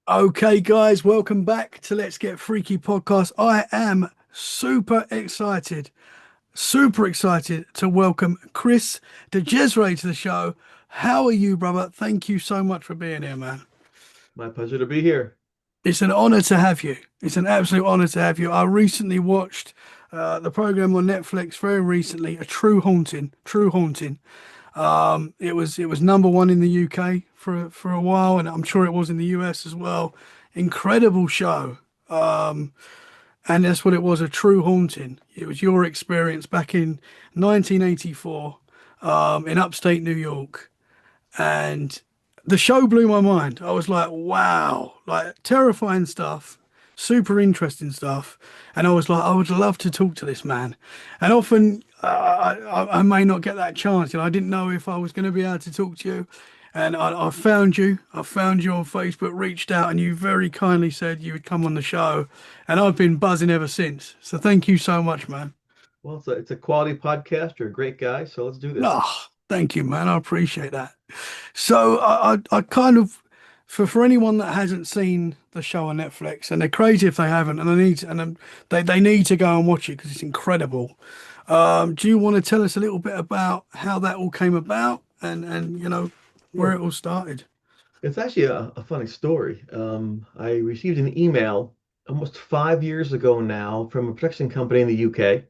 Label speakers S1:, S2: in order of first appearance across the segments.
S1: Okay, guys, welcome back to Let's Get Freaky podcast. I am super excited to welcome Chris DiCesare to the show. How are you, brother? Thank you so much for being here, man.
S2: My pleasure to be here.
S1: It's an honor to have you. It's an absolute honor to have you. I recently watched the program on Netflix very recently, A True Haunting, True Haunting. It was number one in the UK for a while, and I'm sure it was in the US as well. Incredible show. And that's what it was, a true haunting. It was your experience back in 1984 in upstate New York. And the show blew my mind. I was like, wow, like terrifying stuff, super interesting stuff. And I was like, I would love to talk to this man. And often I may not get that chance. I didn't know if I was going to be able to talk to you. And I found you. I found you on Facebook, reached out, and you very kindly said you would come on the show. And I've been buzzing ever since. So thank you so much, man.
S2: Well, it's a quality podcast. You're a great guy, so let's do this.
S1: Oh, thank you, man. I appreciate that. So I kind of for anyone that hasn't seen the show on Netflix, and they're crazy if they haven't, and they need to go and watch it because it's incredible. Do you want to tell us a little bit about how that all came about and where
S2: Sure.
S1: it all started?
S2: It's actually a funny story. I received an email almost 5 years ago now from a production company in the UK.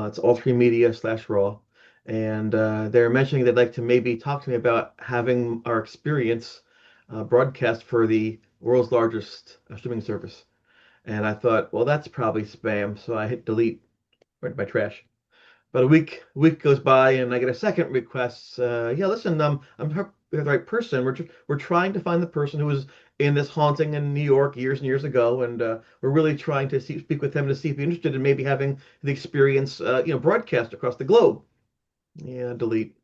S2: It's All Three Media slash Raw. And they're mentioning they'd like to maybe talk to me about having our experience broadcast for the world's largest streaming service. And I thought, well, that's probably spam. So I hit delete right in my trash. About a week goes by, and I get a second request. Yeah, listen, the right person. We're trying to find the person who was in this haunting in New York years and years ago, and we're really trying to speak with him to see if he's interested in maybe having the experience, broadcast across the globe. Yeah, delete.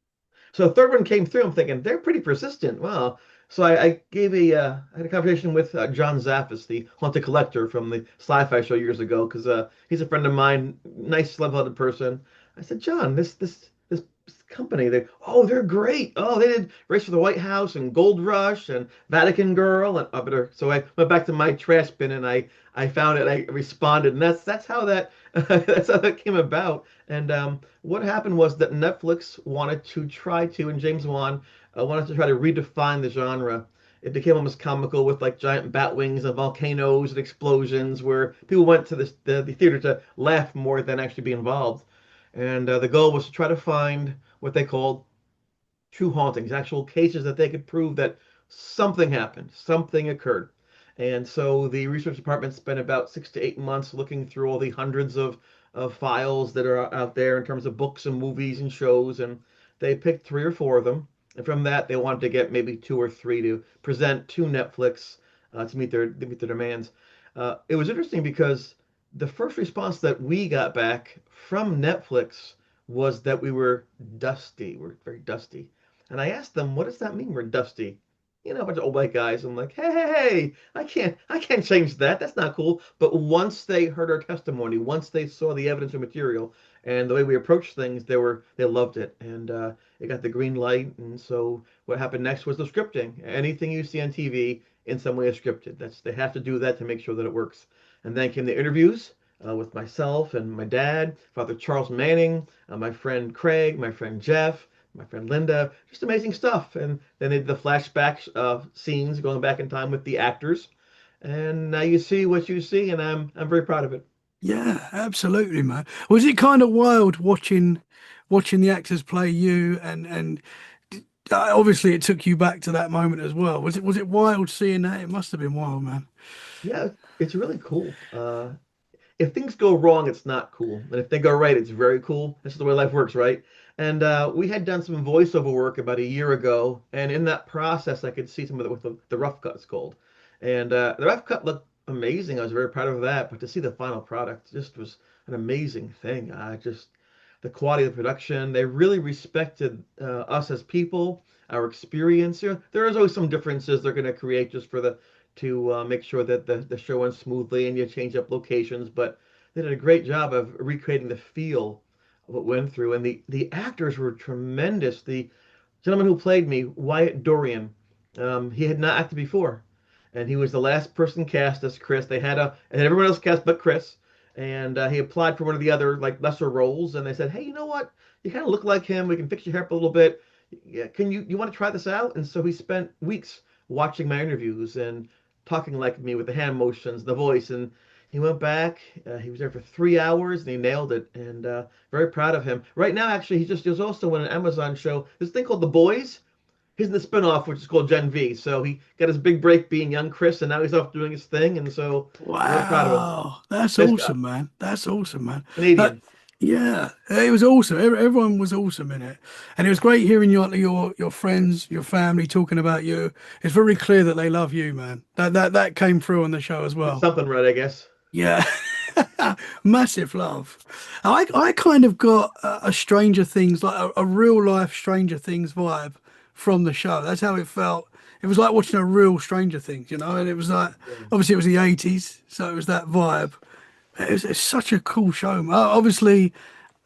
S2: So the third one came through. I'm thinking they're pretty persistent. Wow. So I had a conversation with John Zaffis, the haunted collector from the sci-fi show years ago, because he's a friend of mine, nice, level-headed person. I said, John, this company, they're great. Oh, they did Race for the White House and Gold Rush and Vatican Girl, and so I went back to my trash bin and I found it. I responded, and that's how that that's how that came about. And what happened was that Netflix wanted to try to, and James Wan wanted to try to redefine the genre. It became almost comical with like giant bat wings and volcanoes and explosions, where people went to the theater to laugh more than actually be involved. And the goal was to try to find what they called true hauntings, actual cases that they could prove that something happened, something occurred. And so the research department spent about 6 to 8 months looking through all the hundreds of files that are out there in terms of books and movies and shows, and they picked three or four of them. And from that, they wanted to get maybe two or three to present to Netflix to meet their demands. It was interesting because the first response that we got back from Netflix was that we were dusty. We're very dusty. And I asked them, what does that mean we're dusty? A bunch of old white guys. I'm like, hey, I can't change that. That's not cool. But once they heard our testimony, once they saw the evidence or material and the way we approached things, they loved it. And it got the green light. And so what happened next was the scripting. Anything you see on TV in some way is scripted. They have to do that to make sure that it works. And then came the interviews. With myself and my dad, Father Charles Manning, my friend Craig, my friend Jeff, my friend Linda, just amazing stuff. And then they did the flashback scenes going back in time with the actors. And now you see what you see, and I'm very proud of it.
S1: Yeah, absolutely, man. Was it kind of wild watching the actors play you and obviously it took you back to that moment as well. Was it wild seeing that? It must have been wild, man.
S2: Yeah, it's really cool. If things go wrong, it's not cool. And if they go right, it's very cool. This is the way life works, right? And we had done some voiceover work about a year ago, and in that process, I could see some of what the rough cut is called. And the rough cut looked amazing. I was very proud of that. But to see the final product just was an amazing thing. The quality of the production, they really respected us as people, our experience. There is always some differences they're going to create just for the to make sure that the show runs smoothly and you change up locations. But they did a great job of recreating the feel of what went through. And the actors were tremendous. The gentleman who played me, Wyatt Dorian, he had not acted before. and he was the last person cast as Chris. And everyone else cast but Chris, and he applied for one of the other like lesser roles, and they said, "Hey, you know what? You kind of look like him. We can fix your hair up a little bit. Yeah, can you want to try this out?" And so he spent weeks watching my interviews and talking like me with the hand motions, the voice, and he went back. He was there for 3 hours and he nailed it. And very proud of him. Right now, actually, he's also in an Amazon show. This thing called The Boys. He's in the spinoff, which is called Gen V. So he got his big break being young Chris, and now he's off doing his thing. And so real proud of him.
S1: Wow, that's
S2: Nice guy,
S1: awesome, man. That's awesome, man. That,
S2: Canadian.
S1: yeah, it was awesome. Everyone was awesome in it, and it was great hearing your friends, your family talking about you. It's very clear that they love you, man. That came through on the show as
S2: Did
S1: well.
S2: something right, I guess.
S1: Yeah, massive love. I kind of got a Stranger Things, like a real life Stranger Things vibe from the show. That's how it felt. It was like watching a real Stranger Things, and it was like,
S2: Yeah.
S1: obviously it was the 80s, so it was that vibe. It's such a cool show. Obviously,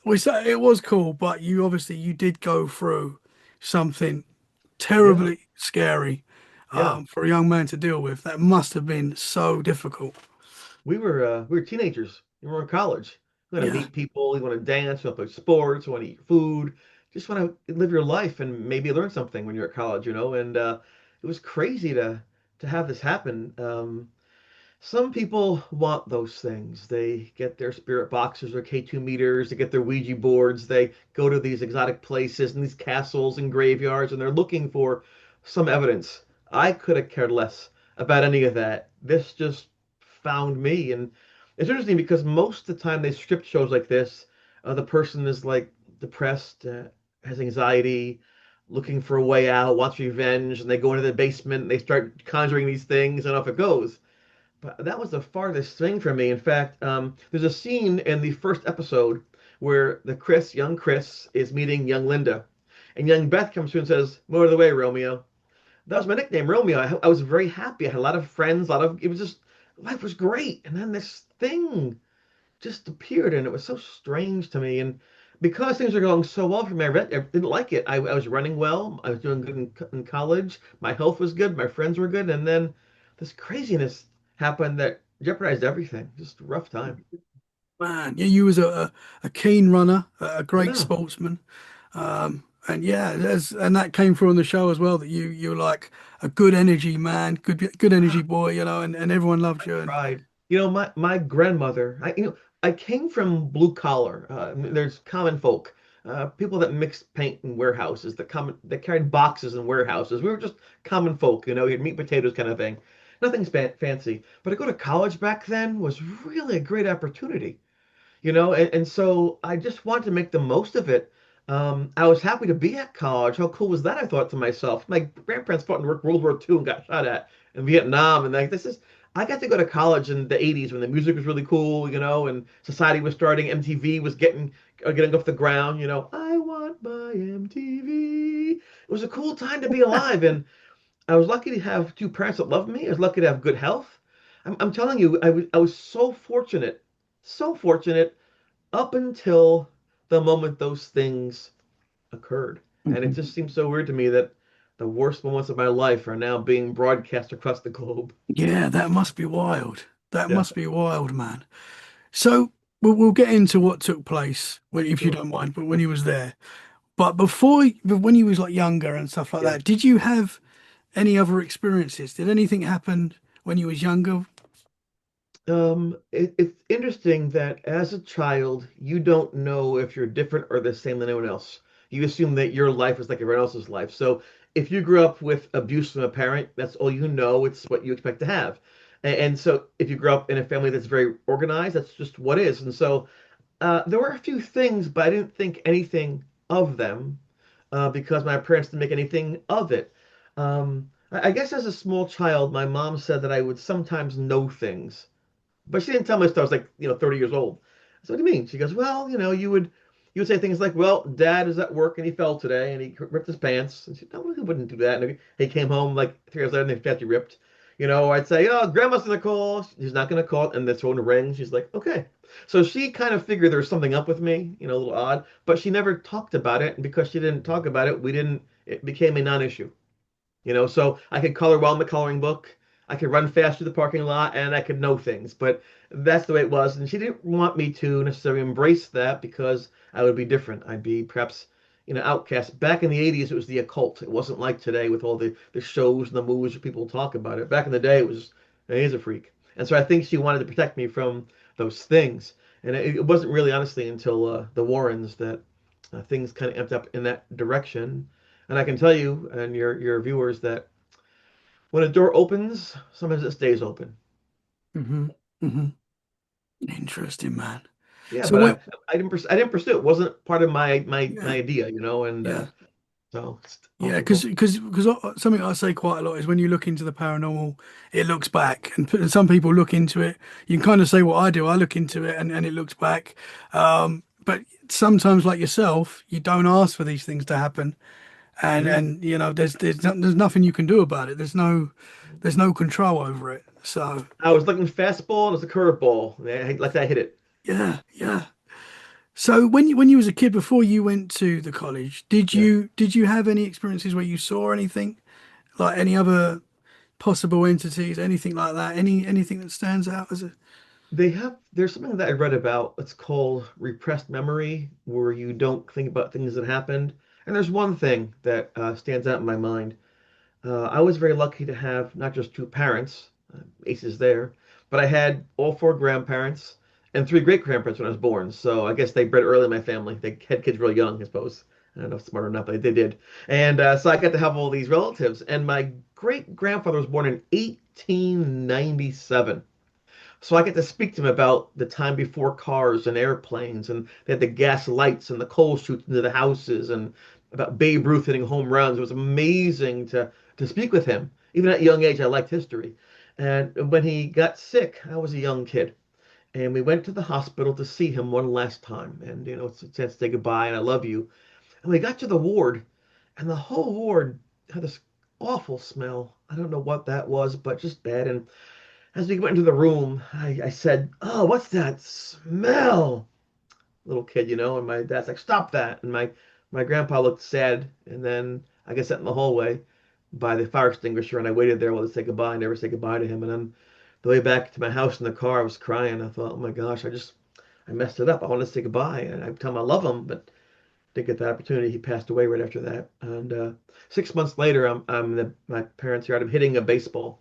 S1: it was cool, but you did go through something
S2: Yeah.
S1: terribly scary
S2: Yeah.
S1: for a young man to deal with. That must have been so difficult.
S2: We were teenagers. We were in college. We want to
S1: Yeah.
S2: meet people. You want to dance. You want to play sports. You want to eat food. Just want to live your life and maybe learn something when you're at college, you know. And it was crazy to have this happen. Some people want those things. They get their spirit boxes or K2 meters, they get their Ouija boards, they go to these exotic places and these castles and graveyards, and they're looking for some evidence. I could have cared less about any of that. This just found me. And it's interesting because most of the time they script shows like this, the person is like depressed, has anxiety, looking for a way out, wants revenge, and they go into the basement and they start conjuring these things, and off it goes. But that was the farthest thing from me. In fact, there's a scene in the first episode where young Chris, is meeting young Linda, and young Beth comes through and says, "More of the way, Romeo." That was my nickname, Romeo. I was very happy. I had a lot of friends. It was just life was great. And then this thing just appeared, and it was so strange to me. And because things are going so well for me, I didn't like it. I was running well. I was doing good in college. My health was good. My friends were good. And then this craziness happened that jeopardized everything. Just a rough time.
S1: Man, yeah, you was a keen runner, a great
S2: Yeah.
S1: sportsman, and yeah, and that came through on the show as well. That you're like a good energy man, good energy boy, and everyone loved
S2: I
S1: you. And
S2: tried. My grandmother, I came from blue collar. There's common folk, people that mixed paint in warehouses, that carried boxes in warehouses. We were just common folk, you had meat potatoes kind of thing. Nothing fancy. But to go to college back then was really a great opportunity. And so I just wanted to make the most of it. I was happy to be at college. How cool was that? I thought to myself. My grandparents fought in World War II and got shot at in Vietnam, and like I got to go to college in the '80s when the music was really cool, and society was starting. MTV was getting off the ground. I want my MTV. It was a cool time to be alive, and I was lucky to have two parents that loved me. I was lucky to have good health. I'm telling you, I was so fortunate up until the moment those things occurred. And it
S1: Mhm.
S2: just seems so weird to me that the worst moments of my life are now being broadcast across the globe.
S1: Yeah, that must be wild. That
S2: Yeah,
S1: must be wild, man. So we'll get into what took place if you
S2: sure.
S1: don't mind, but when he was there. But when he was like younger and stuff like
S2: Yeah.
S1: that, did you have any other experiences? Did anything happen when you was younger?
S2: It's interesting that as a child, you don't know if you're different or the same than anyone else. You assume that your life is like everyone else's life. So if you grew up with abuse from a parent, that's all you know. It's what you expect to have. And so if you grow up in a family that's very organized, that's just what is. And so there were a few things, but I didn't think anything of them because my parents didn't make anything of it. I guess as a small child, my mom said that I would sometimes know things. But she didn't tell me until I was like, 30 years old. So what do you mean? She goes, well, you would say things like, well, Dad is at work and he fell today and he ripped his pants. And she, no, he wouldn't do that. And he came home like 3 hours later and his pants were ripped. I'd say, oh, Grandma's gonna call. She's not gonna call. And the phone rings. She's like, okay. So she kind of figured there was something up with me, a little odd. But she never talked about it. And because she didn't talk about it, it became a non-issue. So I could color well in the coloring book. I could run fast through the parking lot and I could know things, but that's the way it was. And she didn't want me to necessarily embrace that because I would be different. I'd be perhaps, outcast. Back in the 80s, it was the occult. It wasn't like today with all the shows and the movies where people talk about it. Back in the day, it was, he's a freak. And so I think she wanted to protect me from those things. And it wasn't really, honestly, until the Warrens that things kind of amped up in that direction. And I can tell you and your viewers that when a door opens, sometimes it stays open.
S1: Hmm. Hmm. Interesting, man.
S2: Yeah,
S1: So
S2: but
S1: when,
S2: I didn't pursue it. It wasn't part of my
S1: yeah,
S2: idea, and
S1: yeah.
S2: so it's
S1: Yeah,
S2: awfully cool.
S1: because something I say quite a lot is when you look into the paranormal, it looks back, and some people look into it. You can kind of say what I do. I look into it, and it looks back. But sometimes, like yourself, you don't ask for these things to happen, and
S2: Yeah,
S1: there's nothing you can do about it. There's no control over it. So
S2: I was looking fastball and it's a curveball. Like I hit it.
S1: yeah, yeah. So when you was a kid before you went to the college,
S2: Yeah.
S1: did you have any experiences where you saw anything like any other possible entities, anything like that? Anything that stands out as a
S2: There's something that I read about. It's called repressed memory, where you don't think about things that happened. And there's one thing that stands out in my mind. I was very lucky to have not just two parents, aces there, but I had all four grandparents and three great grandparents when I was born. So I guess they bred early in my family. They had kids real young, I suppose. I don't know if smart or not, but they did. And so I got to have all these relatives. And my great grandfather was born in 1897. So I get to speak to him about the time before cars and airplanes, and they had the gas lights and the coal chutes into the houses, and about Babe Ruth hitting home runs. It was amazing to speak with him. Even at a young age, I liked history. And when he got sick, I was a young kid, and we went to the hospital to see him one last time, and it's a chance to say goodbye and I love you. And we got to the ward, and the whole ward had this awful smell. I don't know what that was, but just bad. And as we went into the room, I said, "Oh, what's that smell?" Little kid, and my dad's like, "Stop that!" And my grandpa looked sad, and then I guess sat in the hallway by the fire extinguisher, and I waited there while to say goodbye. I never say goodbye to him, and then the way back to my house in the car, I was crying. I thought, "Oh my gosh, I messed it up. I wanted to say goodbye, and I tell him I love him, but didn't get that opportunity. He passed away right after that, and 6 months later, I'm in my parents' yard. I'm hitting a baseball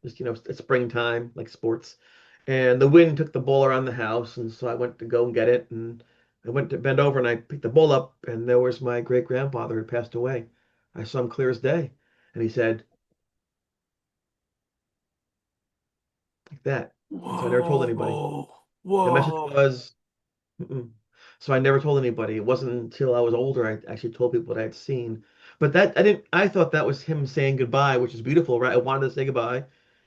S2: just it's springtime, like sports. And the wind took the ball around the house, and so I went to go and get it, and I went to bend over and I picked the ball up, and there was my great grandfather who passed away. I saw him clear as day, and he said like that, and so I never told anybody.
S1: whoa,
S2: The message
S1: whoa.
S2: was, mm-mm. So I never told anybody. It wasn't until I was older I actually told people what I had seen. But that I didn't. I thought that was him saying goodbye, which is beautiful, right? I wanted to say goodbye.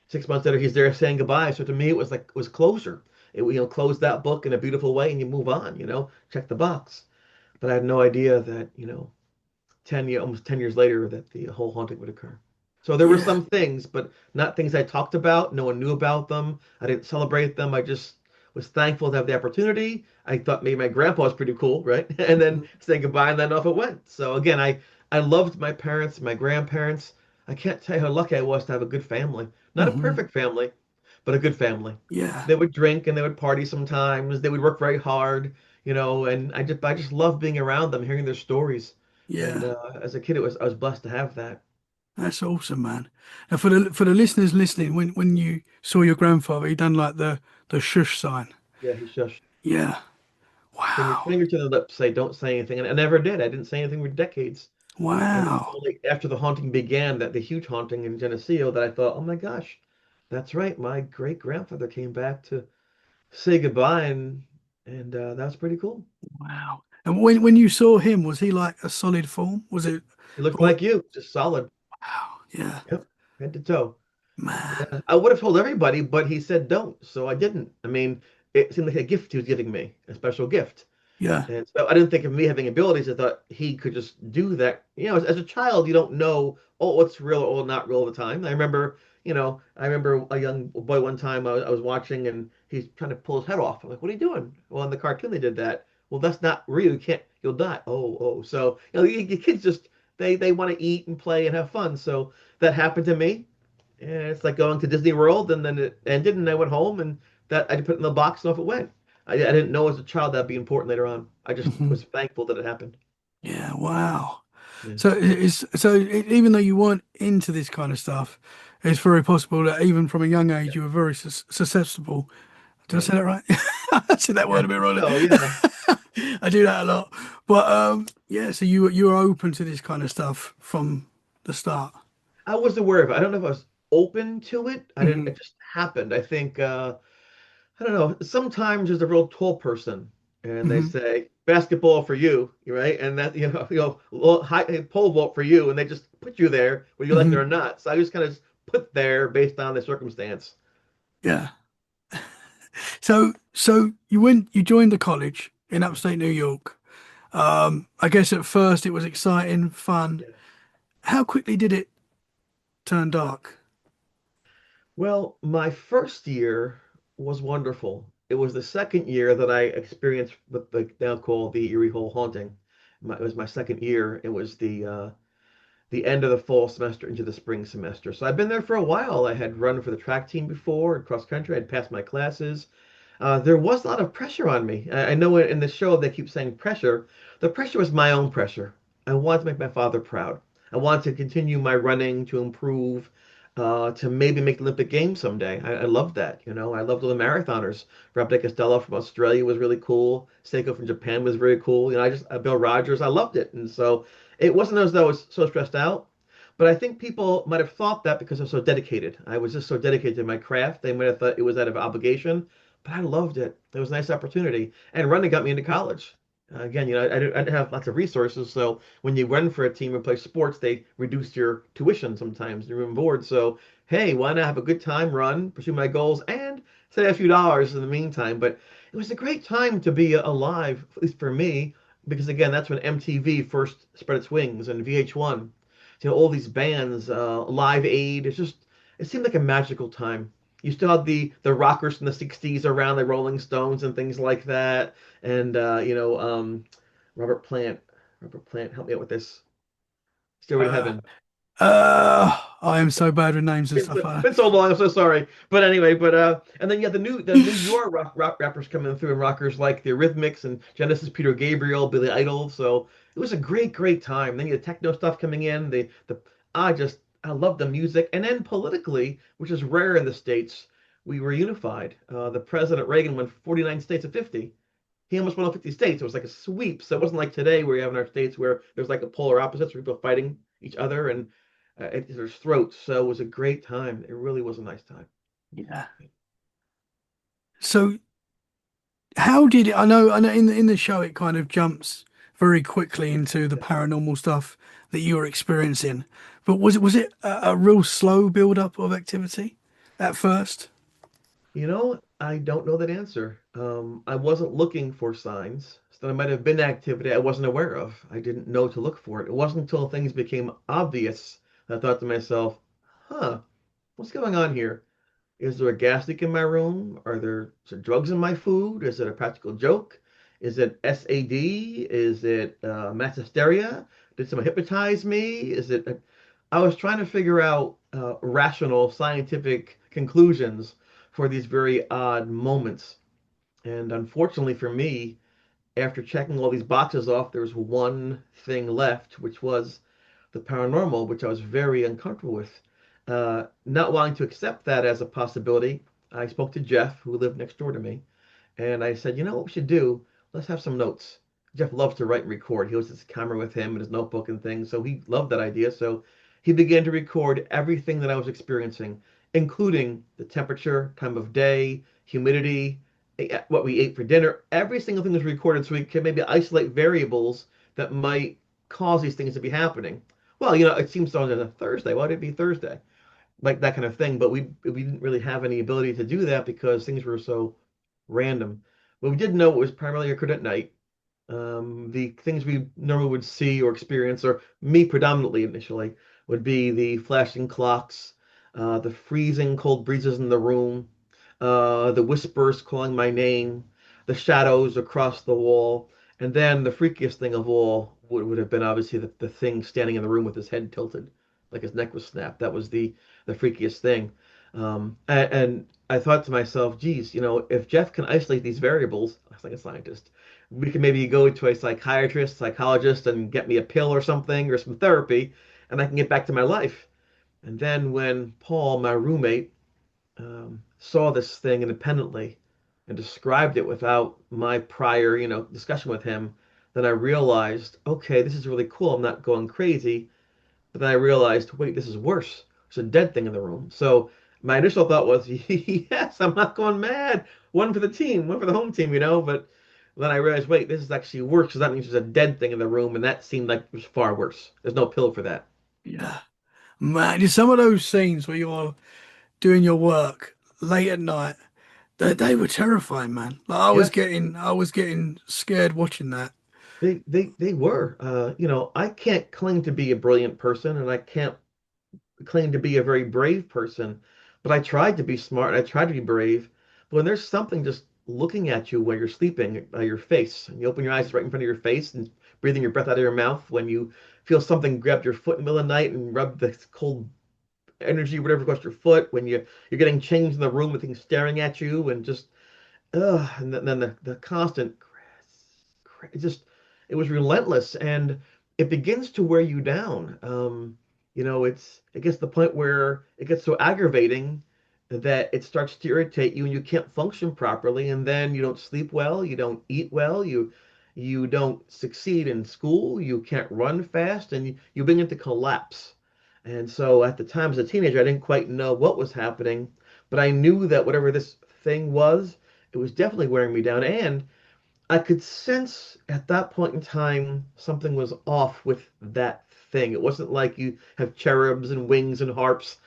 S2: 6 months later, he's there saying goodbye. So to me, it was like it was closure. Close that book in a beautiful way, and you move on. Check the box. But I had no idea that 10 year almost 10 years later that the whole haunting would occur. So there were
S1: Yeah.
S2: some things, but not things I talked about. No one knew about them. I didn't celebrate them. I just was thankful to have the opportunity. I thought maybe my grandpa was pretty cool, right? And then
S1: Mhm.
S2: saying goodbye, and then off it went. So again, I loved my parents, my grandparents. I can't tell you how lucky I was to have a good family. Not a
S1: Mhm.
S2: perfect family, but a good family.
S1: Yeah.
S2: They would drink and they would party sometimes. They would work very hard, and I just loved being around them, hearing their stories. And
S1: Yeah.
S2: as a kid, I was blessed to have that.
S1: That's awesome, man. And for the listeners listening, when you saw your grandfather, he done like the shush sign.
S2: Yeah, he shushed.
S1: Yeah.
S2: Bring your
S1: Wow.
S2: finger to the lips, say don't say anything. And I never did. I didn't say anything for decades. And it was
S1: Wow.
S2: only after the haunting began, that the huge haunting in Geneseo, that I thought, oh my gosh, that's right. My great grandfather came back to say goodbye, and that was pretty cool.
S1: Wow. And when you saw him, was he like a solid form? Was it?
S2: He looked
S1: Or,
S2: like you, just solid.
S1: wow. Yeah.
S2: Yep, head to toe.
S1: Man.
S2: Yeah, I would have told everybody, but he said don't, so I didn't. I mean, it seemed like a gift he was giving me, a special gift.
S1: Yeah.
S2: And so I didn't think of me having abilities. I thought he could just do that. As a child, you don't know, what's real or not real all the time. I remember a young boy one time I was watching and he's trying to pull his head off. I'm like, what are you doing? Well, in the cartoon they did that. Well, that's not real. You can't, you'll die. Oh, oh. So, your kids just, they want to eat and play and have fun. So that happened to me. And it's like going to Disney World, and then it ended, and I went home, and that I put it in the box, and off it went. I didn't know as a child that'd be important later on. I just
S1: Mhm.
S2: was thankful that it happened.
S1: Yeah, wow.
S2: Yeah.
S1: So even though you weren't into this kind of stuff, it's very possible that even from a young age you were very susceptible. Did I
S2: Yeah.
S1: say that right? I said that
S2: Yeah, I
S1: word a bit
S2: think
S1: wrong.
S2: so. Yeah.
S1: I do that a lot. But yeah, so you were open to this kind of stuff from the start.
S2: I was aware of it. I don't know if I was open to it. I didn't.
S1: Hmm.
S2: It just happened. I think. I don't know. Sometimes there's a real tall person, and they
S1: Hmm.
S2: say basketball for you, right? And that well, high pole vault for you, and they just put you there, whether you like it
S1: Hmm.
S2: or not. So I just kind of put there based on the circumstance.
S1: Yeah. So you joined the college in upstate New York. I guess at first it was exciting, fun.
S2: Yeah.
S1: How quickly did it turn dark?
S2: Well, my first year was wonderful. It was the second year that I experienced what they now call the Eerie Hole haunting. It was my second year. It was the end of the fall semester into the spring semester. So I've been there for a while. I had run for the track team before in cross country. I'd passed my classes. There was a lot of pressure on me. I know in the show they keep saying pressure. The pressure was my own pressure. I wanted to make my father proud. I wanted to continue my running, to improve, to maybe make the Olympic Games someday. I loved that. I loved all the marathoners. Rob De Costello from Australia was really cool. Seiko from Japan was very cool. Bill Rogers. I loved it, and so it wasn't as though I was so stressed out. But I think people might have thought that because I was so dedicated. I was just so dedicated to my craft. They might have thought it was out of obligation, but I loved it. It was a nice opportunity. And running got me into college. Again, I didn't have lots of resources. So when you run for a team and play sports, they reduce your tuition sometimes, your room and board. So, hey, why not have a good time, run, pursue my goals, and save a few dollars in the meantime? But it was a great time to be alive, at least for me, because again, that's when MTV first spread its wings and VH1. All these bands, Live Aid. It seemed like a magical time. You still had the rockers from the '60s around, the Rolling Stones and things like that, and Robert Plant. Robert Plant, help me out with this. Stairway to
S1: Uh,
S2: Heaven.
S1: I am so bad with names and stuff.
S2: Been so long. I'm so sorry. But anyway, and then the New York rock rappers coming through, and rockers like the Rhythmics and Genesis, Peter Gabriel, Billy Idol. So it was a great time. Then you had techno stuff coming in. I love the music. And then politically, which is rare in the States, we were unified. The President Reagan won 49 states of 50. He almost won all 50 states. It was like a sweep. So it wasn't like today where you have in our states where there's like a polar opposites where people fighting each other and there's throats. So it was a great time. It really was a nice time.
S1: Yeah. So how did it? I know. In the show, it kind of jumps very quickly into the paranormal stuff that you were experiencing. But was it a real slow build up of activity at first?
S2: I don't know that answer. I wasn't looking for signs. So there might have been activity I wasn't aware of. I didn't know to look for it. It wasn't until things became obvious that I thought to myself, huh, what's going on here? Is there a gas leak in my room? Is there drugs in my food? Is it a practical joke? Is it SAD? Is it mass hysteria? Did someone hypnotize me? I was trying to figure out rational scientific conclusions for these very odd moments. And unfortunately for me, after checking all these boxes off, there was one thing left, which was the paranormal, which I was very uncomfortable with. Not wanting to accept that as a possibility, I spoke to Jeff, who lived next door to me, and I said, you know what we should do? Let's have some notes. Jeff loves to write and record. He has his camera with him and his notebook and things, so he loved that idea. So he began to record everything that I was experiencing, including the temperature, time of day, humidity, what we ate for dinner. Every single thing was recorded so we could maybe isolate variables that might cause these things to be happening. Well, it seems so on a Thursday. Why would it be Thursday? Like that kind of thing. But we didn't really have any ability to do that because things were so random. But we did know it was primarily occurred at night. The things we normally would see or experience, or me predominantly initially, would be the flashing clocks, the freezing cold breezes in the room, the whispers calling my name, the shadows across the wall, and then the freakiest thing of all would have been obviously the thing standing in the room with his head tilted. like his neck was snapped. That was the freakiest thing. And I thought to myself, geez, if Jeff can isolate these variables, I was like a scientist, we can maybe go to a psychiatrist, psychologist, and get me a pill or something or some therapy, and I can get back to my life. And then when Paul, my roommate, saw this thing independently and described it without my prior, discussion with him, then I realized, okay, this is really cool. I'm not going crazy. But then I realized, wait, this is worse. There's a dead thing in the room. So my initial thought was, yes, I'm not going mad. One for the team, one for the home team, But then I realized, wait, this is actually worse because that means there's a dead thing in the room, and that seemed like it was far worse. There's no pill for that.
S1: Yeah. Man, it's some of those scenes where you're doing your work late at night, they were terrifying, man. Like
S2: Yeah,
S1: I was getting scared watching that.
S2: they were. I can't claim to be a brilliant person, and I can't claim to be a very brave person, but I tried to be smart. I tried to be brave. But when there's something just looking at you while you're sleeping, your face, and you open your eyes right in front of your face and breathing your breath out of your mouth, when you feel something grab your foot in the middle of the night and rub the cold energy, whatever, across your foot, when you're getting changed in the room with things staring at you, and just and then the constant it just it was relentless, and it begins to wear you down. It gets to the point where it gets so aggravating that it starts to irritate you and you can't function properly, and then you don't sleep well, you don't eat well, you don't succeed in school, you can't run fast, and you begin to collapse. And so at the time as a teenager, I didn't quite know what was happening, but I knew that whatever this thing was, it was definitely wearing me down. And I could sense at that point in time something was off with that thing. It wasn't like you have cherubs and wings and harps.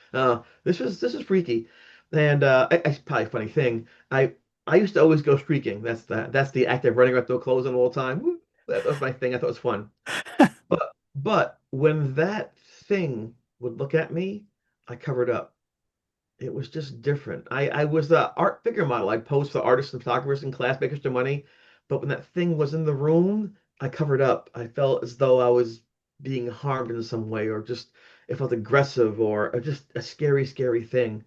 S2: This is freaky, and it's probably a funny thing. I used to always go streaking. That's the act of running around with no clothes on all the time. Woo! That was my thing. I thought it was fun. But when that thing would look at me, I covered up. It was just different. I was the art figure model. I'd pose for artists and photographers in class, make extra money. But when that thing was in the room, I covered up. I felt as though I was being harmed in some way, or just it felt aggressive, or just a scary, scary thing.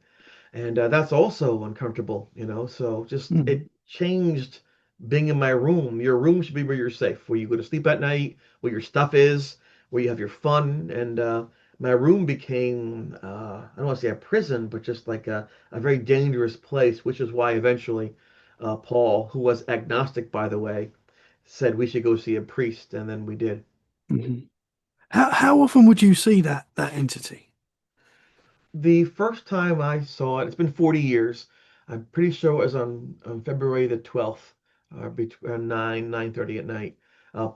S2: And that's also uncomfortable. So just
S1: Mm.
S2: it changed being in my room. Your room should be where you're safe, where you go to sleep at night, where your stuff is, where you have your fun. And my room became, I don't want to say a prison, but just like a very dangerous place, which is why eventually Paul, who was agnostic, by the way, said we should go see a priest, and then we did.
S1: Mhm. How often would you see that entity?
S2: The first time I saw it, it's been 40 years. I'm pretty sure it was on February the 12th, between 9:30 at night.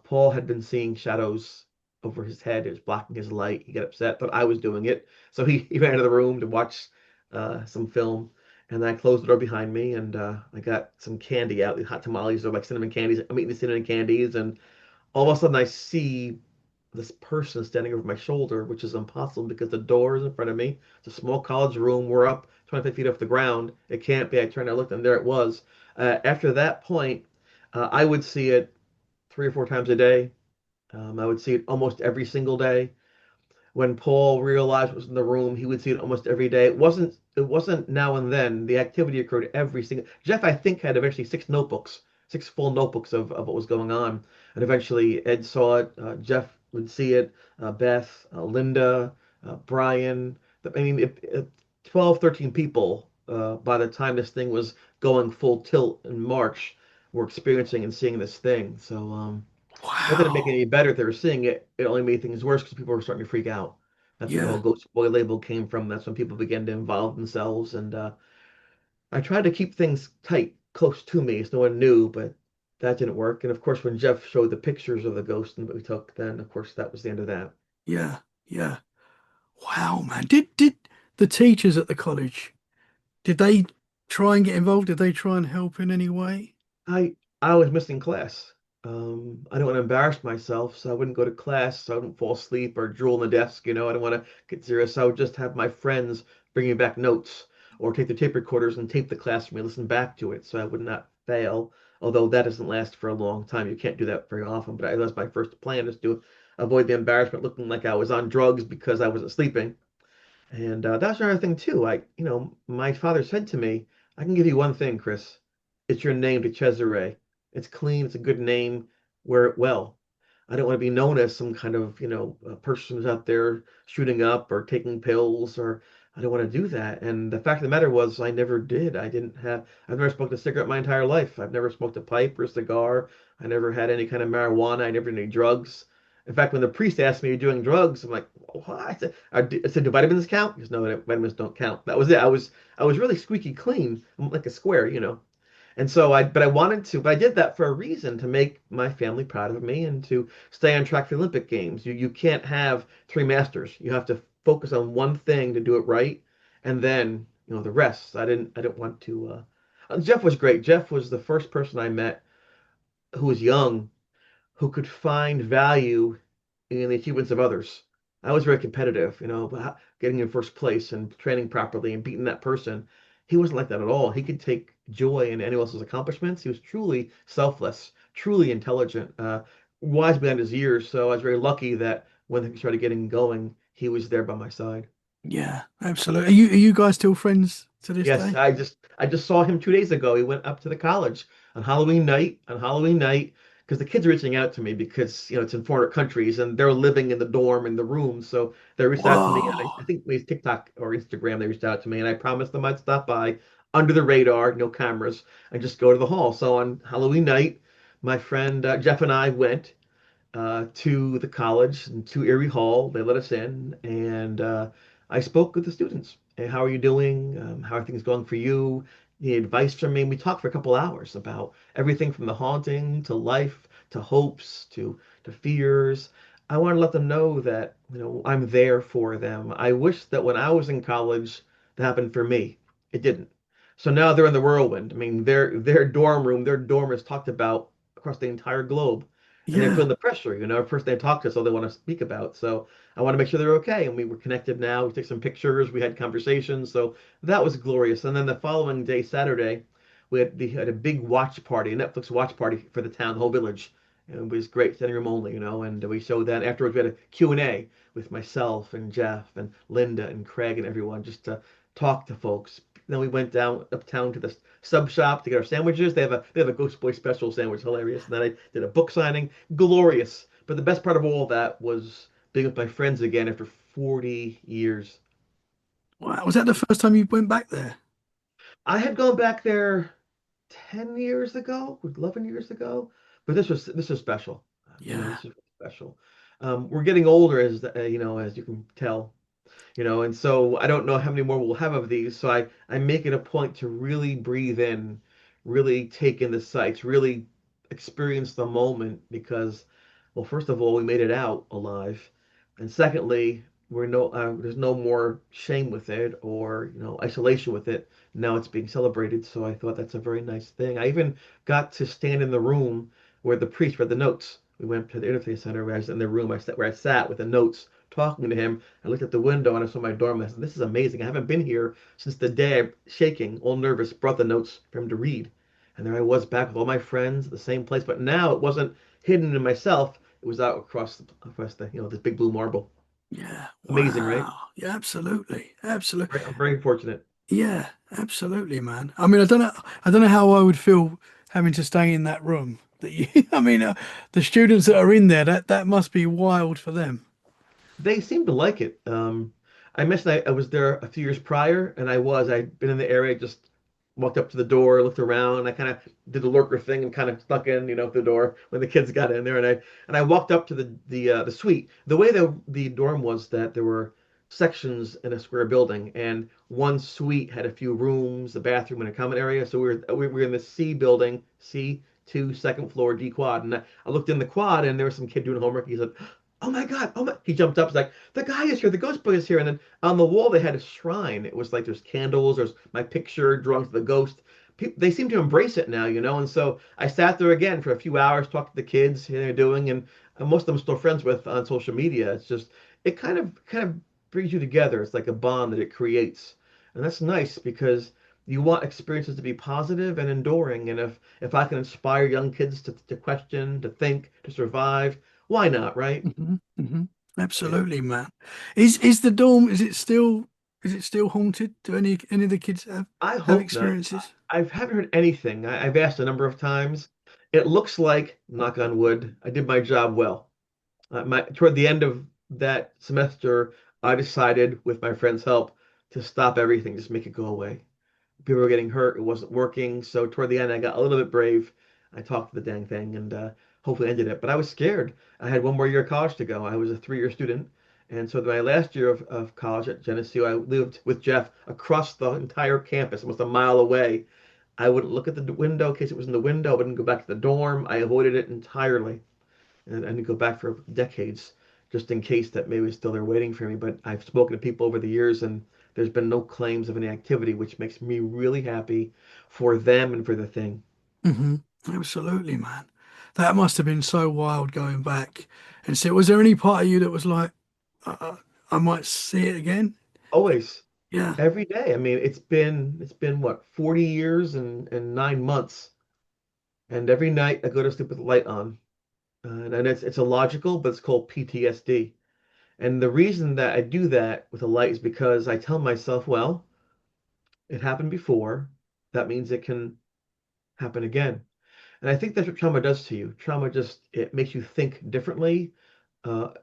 S2: Paul had been seeing shadows over his head. It was blocking his light. He got upset, thought I was doing it. So he ran out of the room to watch some film. And then I closed the door behind me, and I got some candy out. The hot tamales are like cinnamon candies. I'm eating the cinnamon candies, and all of a sudden I see this person standing over my shoulder, which is impossible because the door is in front of me. It's a small college room. We're up 25 feet off the ground. It can't be. I turned, I looked, and there it was. After that point, I would see it 3 or 4 times a day. I would see it almost every single day. When Paul realized what was in the room, he would see it almost every day. It wasn't now and then. The activity occurred every single. Jeff, I think, had eventually 6 notebooks, 6 full notebooks of what was going on. And eventually Ed saw it. Jeff would see it. Beth, Linda, Brian. I mean, 12, 13 people by the time this thing was going full tilt in March were experiencing and seeing this thing. So that didn't make it
S1: Wow.
S2: any better if they were seeing it. It only made things worse because people were starting to freak out. That's where the whole
S1: Yeah.
S2: ghost boy label came from. That's when people began to involve themselves. And I tried to keep things tight, close to me, so no one knew, but that didn't work. And of course, when Jeff showed the pictures of the ghost and that we took, then of course that was the end of that.
S1: Yeah. Yeah. Wow, man. Did the teachers at the college, did they try and get involved? Did they try and help in any way?
S2: I was missing class. I don't want to embarrass myself, so I wouldn't go to class, so I wouldn't fall asleep or drool on the desk. I don't want to get serious. So I would just have my friends bring me back notes or take the tape recorders and tape the class for me, listen back to it, so I would not fail. Although that doesn't last for a long time. You can't do that very often. But that was my first plan, is do avoid the embarrassment looking like I was on drugs because I wasn't sleeping. And that's another thing too. My father said to me, "I can give you one thing, Chris. It's your name, DiCesare. It's clean. It's a good name. Wear it well. I don't want to be known as some kind of, a person who's out there shooting up or taking pills, or I don't want to do that." And the fact of the matter was, I never did. I've never smoked a cigarette my entire life. I've never smoked a pipe or a cigar. I never had any kind of marijuana. I never did any drugs. In fact, when the priest asked me, "Are you doing drugs?" I'm like, "What?" I said, "Do vitamins count?" He goes, "No, vitamins don't count." That was it. I was really squeaky clean. I'm like a square. And so but I wanted to, but I did that for a reason, to make my family proud of me and to stay on track for the Olympic Games. You can't have three masters. You have to focus on one thing to do it right, and then the rest. I didn't want to. Jeff was great. Jeff was the first person I met who was young, who could find value in the achievements of others. I was very competitive, but getting in first place and training properly and beating that person. He wasn't like that at all. He could take joy in anyone else's accomplishments. He was truly selfless, truly intelligent, wise beyond his years. So I was very lucky that when things started getting going, he was there by my side.
S1: Yeah, absolutely. Are you guys still friends to this
S2: Yes,
S1: day?
S2: I just saw him 2 days ago. He went up to the college on Halloween night, because the kids are reaching out to me because it's in foreign countries and they're living in the dorm in the room. So they reached out to me, and I
S1: Whoa.
S2: think it was TikTok or Instagram. They reached out to me, and I promised them I'd stop by under the radar, no cameras, and just go to the hall. So on Halloween night, my friend Jeff and I went to the college and to Eerie Hall. They let us in, and I spoke with the students. Hey, how are you doing? How are things going for you? The advice from me. We talked for a couple hours about everything from the haunting to life to hopes to fears. I want to let them know that I'm there for them. I wish that when I was in college, that happened for me. It didn't. So now they're in the whirlwind. I mean, their dorm room, their dorm is talked about across the entire globe, and they're
S1: Yeah.
S2: feeling the pressure. First they talk to us, all they want to speak about. So I want to make sure they're okay. And we were connected now. We took some pictures, we had conversations. So that was glorious. And then the following day, Saturday, we had a big watch party, a Netflix watch party for the town, the whole village. And it was great, standing room only. And we showed that. Afterwards, we had a Q&A with myself and Jeff and Linda and Craig and everyone, just to talk to folks. Then we went down uptown to the sub shop to get our sandwiches. They have a Ghost Boy special sandwich, hilarious. And then I did a book signing, glorious. But the best part of all that was being with my friends again after 40 years.
S1: Wow. Was that the first time you went back there?
S2: I had gone back there 10 years ago, 11 years ago, but this was special.
S1: Yeah.
S2: This is special. We're getting older, as you can tell. And so I don't know how many more we'll have of these. So I make it a point to really breathe in, really take in the sights, really experience the moment because, well, first of all, we made it out alive, and secondly, there's no more shame with it or isolation with it. Now it's being celebrated, so I thought that's a very nice thing. I even got to stand in the room where the priest read the notes. We went to the interfaith center where I was in the room where I sat with the notes talking to him. I looked at the window and I saw my dorm. I said, "This is amazing. I haven't been here since the day I, shaking, all nervous, brought the notes for him to read." And there I was back with all my friends at the same place. But now it wasn't hidden in myself. It was out across the this big blue marble.
S1: Yeah.
S2: Amazing, right?
S1: Wow. Yeah, absolutely. Absolutely.
S2: I'm very fortunate.
S1: Yeah, absolutely, man. I mean, I don't know how I would feel having to stay in that room. That you, I mean, the students that are in there, that must be wild for them.
S2: They seem to like it. I mentioned I was there a few years prior, and I'd been in the area, just walked up to the door, looked around. I kind of did the lurker thing and kind of stuck in, the door when the kids got in there, and I walked up to the suite. The way the dorm was that there were sections in a square building, and one suite had a few rooms, a bathroom, and a common area. So we were in the C building, C2, second floor, D quad, and I looked in the quad, and there was some kid doing homework. He said, "Oh my God, oh my." He jumped up. He's like, "The guy is here. The ghost boy is here." And then on the wall, they had a shrine. It was like there's candles, there's my picture drawn to the ghost. They seem to embrace it now. And so I sat there again for a few hours, talked to the kids, how they're doing, and most of them I'm still friends with on social media. It's just, it kind of brings you together. It's like a bond that it creates. And that's nice because you want experiences to be positive and enduring. And if I can inspire young kids to question, to think, to survive, Why not, right?
S1: Hmm. Hmm.
S2: Yeah.
S1: Absolutely, man. Is the dorm, is it still haunted? Do any of the kids
S2: I
S1: have
S2: hope not.
S1: experiences?
S2: I haven't heard anything. I've asked a number of times. It looks like, knock on wood, I did my job well. Toward the end of that semester, I decided, with my friend's help, to stop everything, just make it go away. People were getting hurt. It wasn't working. So toward the end, I got a little bit brave. I talked to the dang thing and hopefully ended it. But I was scared. I had one more year of college to go. I was a 3-year student. And so my last year of college at Geneseo, I lived with Jeff across the entire campus, almost a mile away. I wouldn't look at the window in case it was in the window. I wouldn't go back to the dorm. I avoided it entirely. And I didn't go back for decades just in case that maybe it's still there waiting for me. But I've spoken to people over the years and there's been no claims of any activity, which makes me really happy for them and for the thing.
S1: Hmm. Absolutely, man. That must have been so wild going back. And so, was there any part of you that was like, uh, I might see it again?
S2: Always,
S1: Yeah.
S2: every day. I mean, it's been what, 40 years and 9 months. And every night I go to sleep with the light on. And it's illogical, but it's called PTSD. And the reason that I do that with a light is because I tell myself, well, it happened before. That means it can happen again. And I think that's what trauma does to you. Trauma just it makes you think differently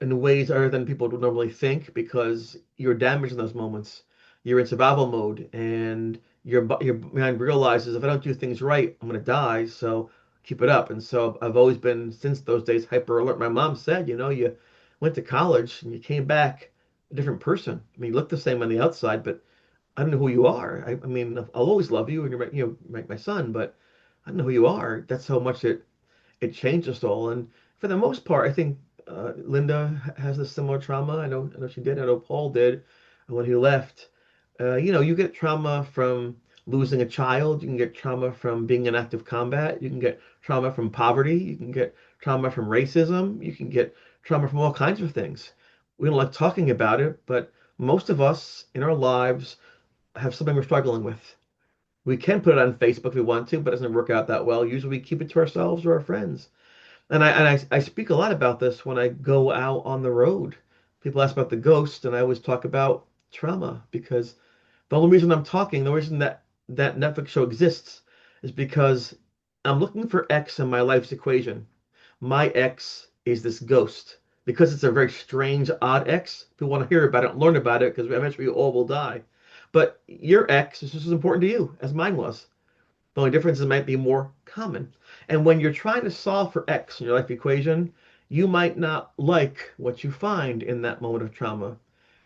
S2: in ways other than people would normally think because you're damaged in those moments. You're in survival mode, and your mind realizes if I don't do things right, I'm gonna die. So keep it up. And so I've always been since those days hyper alert. My mom said, you went to college and you came back a different person. I mean, you look the same on the outside, but I don't know who you are. I mean, I'll always love you, and you're my son, but I don't know who you are. That's how much it changed us all. And for the most part, I think Linda has a similar trauma. I know she did. I know Paul did when he left. You get trauma from losing a child. You can get trauma from being in active combat. You can get trauma from poverty. You can get trauma from racism. You can get trauma from all kinds of things. We don't like talking about it, but most of us in our lives have something we're struggling with. We can put it on Facebook if we want to, but it doesn't work out that well. Usually we keep it to ourselves or our friends. And I speak a lot about this when I go out on the road. People ask about the ghost, and I always talk about trauma because the only reason I'm talking, the reason that Netflix show exists is because I'm looking for X in my life's equation. My X is this ghost. Because it's a very strange, odd X, people want to hear about it and learn about it because eventually we all will die. But your X is just as important to you as mine was. The only difference is it might be more common. And when you're trying to solve for X in your life equation, you might not like what you find in that moment of trauma.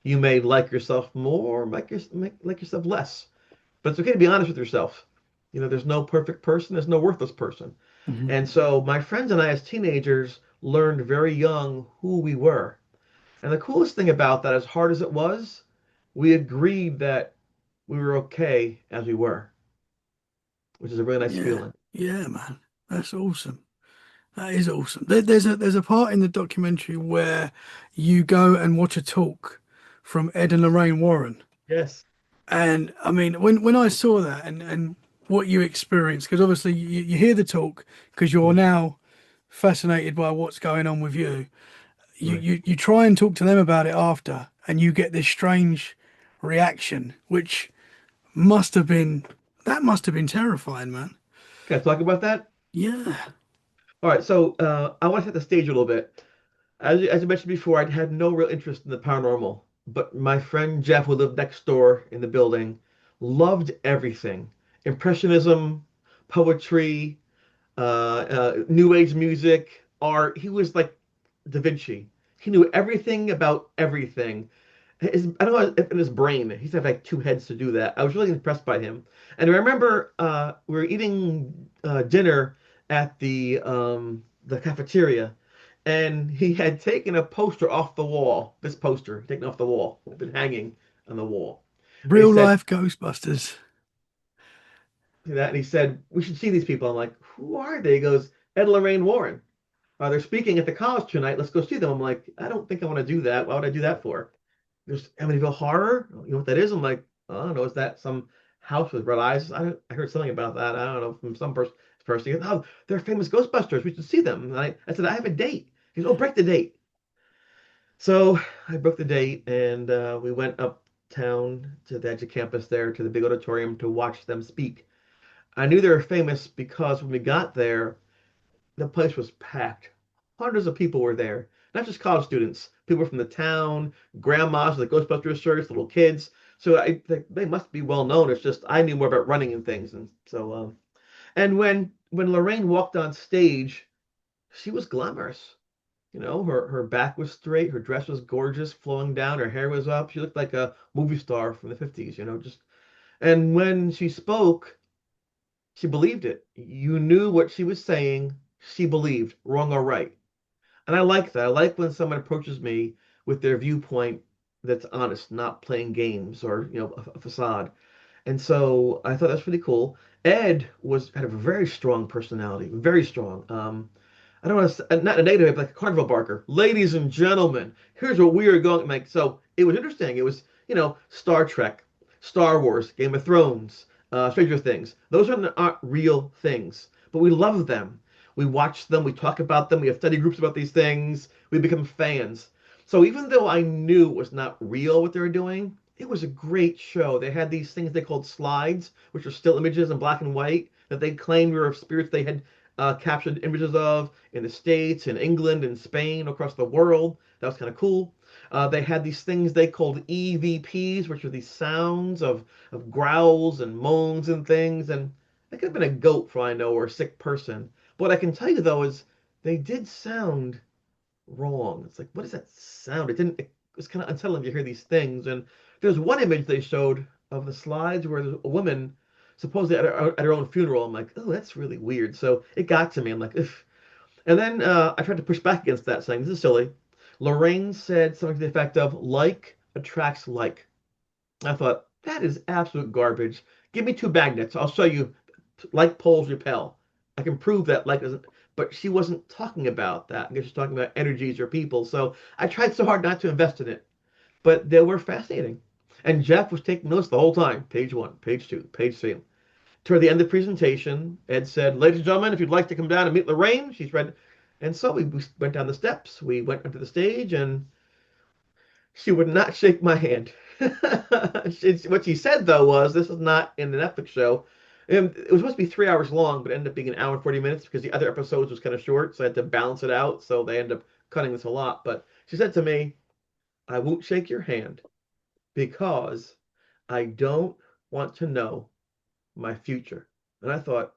S2: You may like yourself more, like yourself less. But it's okay to be honest with yourself. There's no perfect person, there's no worthless person.
S1: Hmm.
S2: And so my friends and I, as teenagers, learned very young who we were. And the coolest thing about that, as hard as it was, we agreed that we were okay as we were, which is a really nice
S1: Yeah.
S2: feeling.
S1: Yeah, man. That's awesome. That is awesome. There's a part in the documentary where you go and watch a talk from Ed and Lorraine Warren.
S2: Yes.
S1: And I mean, when I saw that and what you experienced, because obviously you hear the talk because you're
S2: Yeah.
S1: now fascinated by what's going on with you. You,
S2: Right.
S1: you you try and talk to them about it after, and you get this strange reaction, which must have been must have been terrifying, man.
S2: Can I talk about that?
S1: Yeah.
S2: All right. So I want to set the stage a little bit. As I mentioned before, I had no real interest in the paranormal, but my friend Jeff, who lived next door in the building, loved everything: impressionism, poetry, new age music, art. He was like Da Vinci. He knew everything about everything. I don't know if in his brain, he's had like 2 heads to do that. I was really impressed by him. And I remember we were eating dinner at the cafeteria, and he had taken a poster off the wall. This poster taken off the wall, had been hanging on the wall. And he
S1: Real
S2: said
S1: life Ghostbusters.
S2: that, and he said we should see these people. I'm like, who are they? He goes, Ed and Lorraine Warren. They're speaking at the college tonight. Let's go see them. I'm like, I don't think I want to do that. Why would I do that for? There's Amityville Horror. You know what that is? I'm like, I don't know. Is that some house with red eyes? I heard something about that. I don't know from some person. He goes, oh, they're famous Ghostbusters. We should see them. And I said, I have a date. He goes, oh, break the date. So I booked the date and we went uptown to the edge of campus there to the big auditorium to watch them speak. I knew they were famous because when we got there, the place was packed. Hundreds of people were there, not just college students, people from the town, grandmas with the Ghostbusters shirts, little kids. So they must be well known. It's just I knew more about running and things, and so and when Lorraine walked on stage, she was glamorous. Her back was straight, her dress was gorgeous, flowing down, her hair was up. She looked like a movie star from the 50s, just and when she spoke, she believed it. You knew what she was saying, she believed, wrong or right. And I like that. I like when someone approaches me with their viewpoint that's honest, not playing games or, a facade. And so I thought that's really cool. Ed had a very strong personality, very strong. I don't want to, not in a negative way, but like a carnival barker. Ladies and gentlemen, here's what we are going to make. So it was interesting. It was, Star Trek, Star Wars, Game of Thrones, Stranger Things. Those aren't real things, but we love them. We watch them, we talk about them, we have study groups about these things, we become fans. So even though I knew it was not real what they were doing, it was a great show. They had these things they called slides, which are still images in black and white that they claimed were of spirits they had captured images of in the States, in England, in Spain, across the world. That was kind of cool. They had these things they called EVPs, which are these sounds of growls and moans and things. And it could have been a goat, for all I know, or a sick person. But what I can tell you, though, is they did sound wrong. It's like, what does that sound? It was kind of unsettling to hear these things. And there's one image they showed of the slides where there's a woman supposedly at her own funeral. I'm like, oh, that's really weird. So it got to me. I'm like, ugh. And then I tried to push back against that, saying, this is silly. Lorraine said something to the effect of, like attracts like. I thought, that is absolute garbage. Give me two magnets. I'll show you like poles repel. I can prove that like doesn't. But she wasn't talking about that. I guess she's talking about energies or people. So I tried so hard not to invest in it. But they were fascinating. And Jeff was taking notes the whole time. Page one, page two, page three. Toward the end of the presentation, Ed said, ladies and gentlemen, if you'd like to come down and meet Lorraine, she's ready. And so we went down the steps. We went onto the stage, and she would not shake my hand. What she said, though, was this is not in an Netflix show. And it was supposed to be 3 hours long, but it ended up being an hour and 40 minutes because the other episodes was kind of short. So I had to balance it out. So they ended up cutting this a lot. But she said to me, I won't shake your hand because I don't want to know my future. And I thought,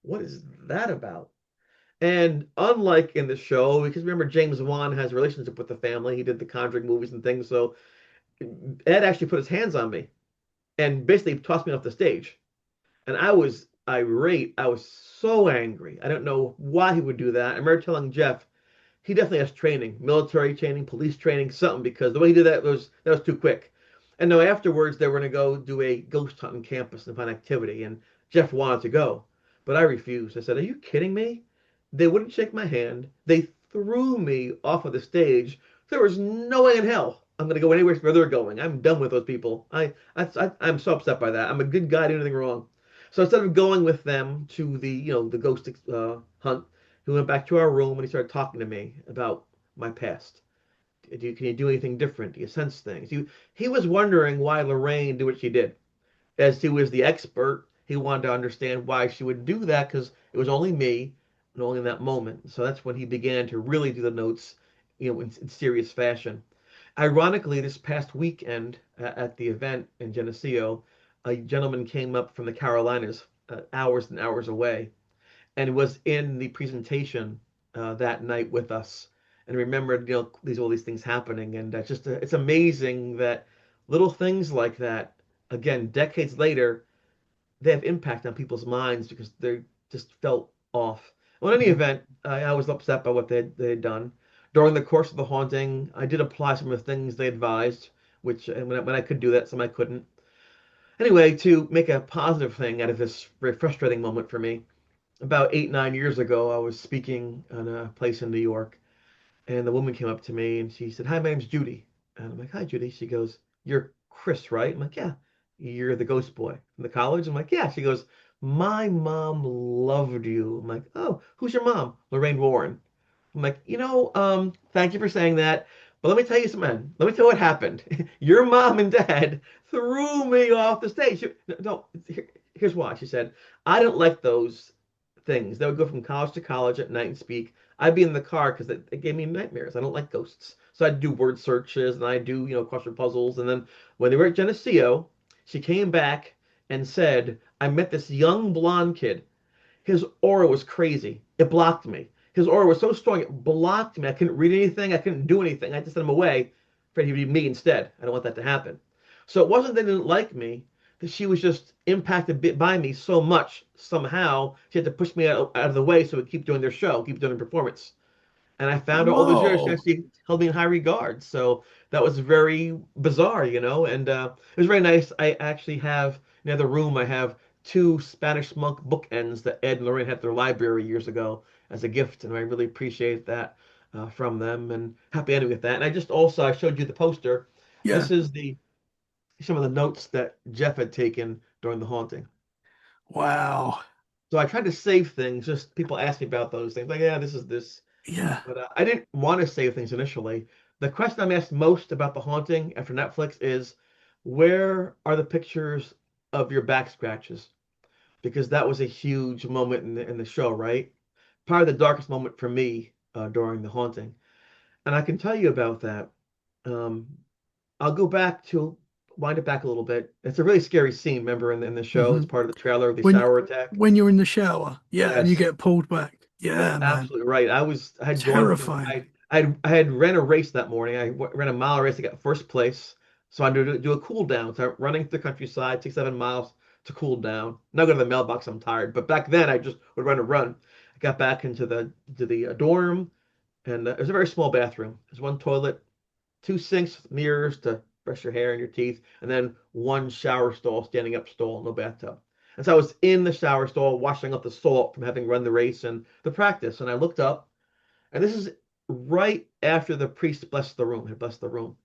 S2: what is that about? And unlike in the show, because remember James Wan has a relationship with the family, he did the Conjuring movies and things. So Ed actually put his hands on me and basically tossed me off the stage. And I was irate. I was so angry. I don't know why he would do that. I remember telling Jeff, he definitely has training, military training, police training, something, because the way he did that was too quick. And now afterwards they were going to go do a ghost hunt on campus and find activity, and Jeff wanted to go, but I refused. I said, "Are you kidding me?" They wouldn't shake my hand. They threw me off of the stage. There was no way in hell I'm going to go anywhere where they're going. I'm done with those people. I'm so upset by that. I'm a good guy, doing anything wrong. So instead of going with them to the ghost hunt, he went back to our room and he started talking to me about my past. Can you do anything different? Do you sense things? He was wondering why Lorraine did what she did. As he was the expert, he wanted to understand why she would do that because it was only me and only in that moment. So that's when he began to really do the notes, in serious fashion. Ironically, this past weekend at the event in Geneseo, a gentleman came up from the Carolinas, hours and hours away, and was in the presentation that night with us and remembered all these things happening. And it's amazing that little things like that, again, decades later, they have impact on people's minds because they just felt off. Well, in any
S1: Mhm.
S2: event, I was upset by what they had done. During the course of the haunting, I did apply some of the things they advised, which and when I could do that, some I couldn't. Anyway, to make a positive thing out of this very frustrating moment for me, about 8, 9 years ago, I was speaking in a place in New York, and the woman came up to me and she said, "Hi, my name's Judy." And I'm like, "Hi, Judy." She goes, "You're Chris, right?" I'm like, "Yeah." "You're the ghost boy from the college?" I'm like, "Yeah." She goes, "My mom loved you." I'm like, "Oh, who's your mom?" "Lorraine Warren." I'm like, thank you for saying that. But let me tell you something. Let me tell you what happened. Your mom and dad threw me off the stage. No, no, here's why. She said, I don't like those things. They would go from college to college at night and speak. I'd be in the car because it gave me nightmares. I don't like ghosts. So I'd do word searches and I'd do, crossword puzzles. And then when they were at Geneseo, she came back and said, I met this young blonde kid. His aura was crazy. It blocked me. His aura was so strong, it blocked me. I couldn't read anything. I couldn't do anything. I had to send him away. Afraid he'd be me instead. I don't want that to happen. So it wasn't that they didn't like me, that she was just impacted by me so much. Somehow, she had to push me out of the way so we keep doing their show, keep doing their performance. And I found out all those years she
S1: Whoa.
S2: actually held me in high regard. So that was very bizarre. And it was very nice. I actually have in the other room, I have two Spanish monk bookends that Ed and Lorraine had at their library years ago as a gift, and I really appreciate that from them and happy ending with that. And I showed you the poster.
S1: Yeah.
S2: This is the some of the notes that Jeff had taken during the haunting.
S1: Wow.
S2: So I tried to save things. Just people ask me about those things, like, yeah, this is this.
S1: Yeah.
S2: But I didn't want to save things initially. The question I'm asked most about the haunting after Netflix is, where are the pictures of your back scratches? Because that was a huge moment in the show, right? Probably the darkest moment for me during the haunting. And I can tell you about that. Um, I'll go back to wind it back a little bit. It's a really scary scene, remember, in the show.
S1: hmm
S2: It's part of the trailer, the
S1: When you,
S2: shower attack.
S1: when you're in the shower, yeah, and you
S2: Yes.
S1: get pulled back. Yeah, man.
S2: Absolutely right. I had gone from
S1: Terrifying.
S2: I had ran a race that morning. Ran a mile race. I got first place. So I had to do a cool down. So I'm running through the countryside, take 7 miles to cool down. Now go to the mailbox. I'm tired. But back then I just would run a run. I got back into the dorm, and it was a very small bathroom. There's one toilet, two sinks, mirrors to brush your hair and your teeth, and then one shower stall, standing up stall, no bathtub. And so I was in the shower stall washing up the salt from having run the race and the practice. And I looked up, and this is right after the priest blessed the room, had blessed the room.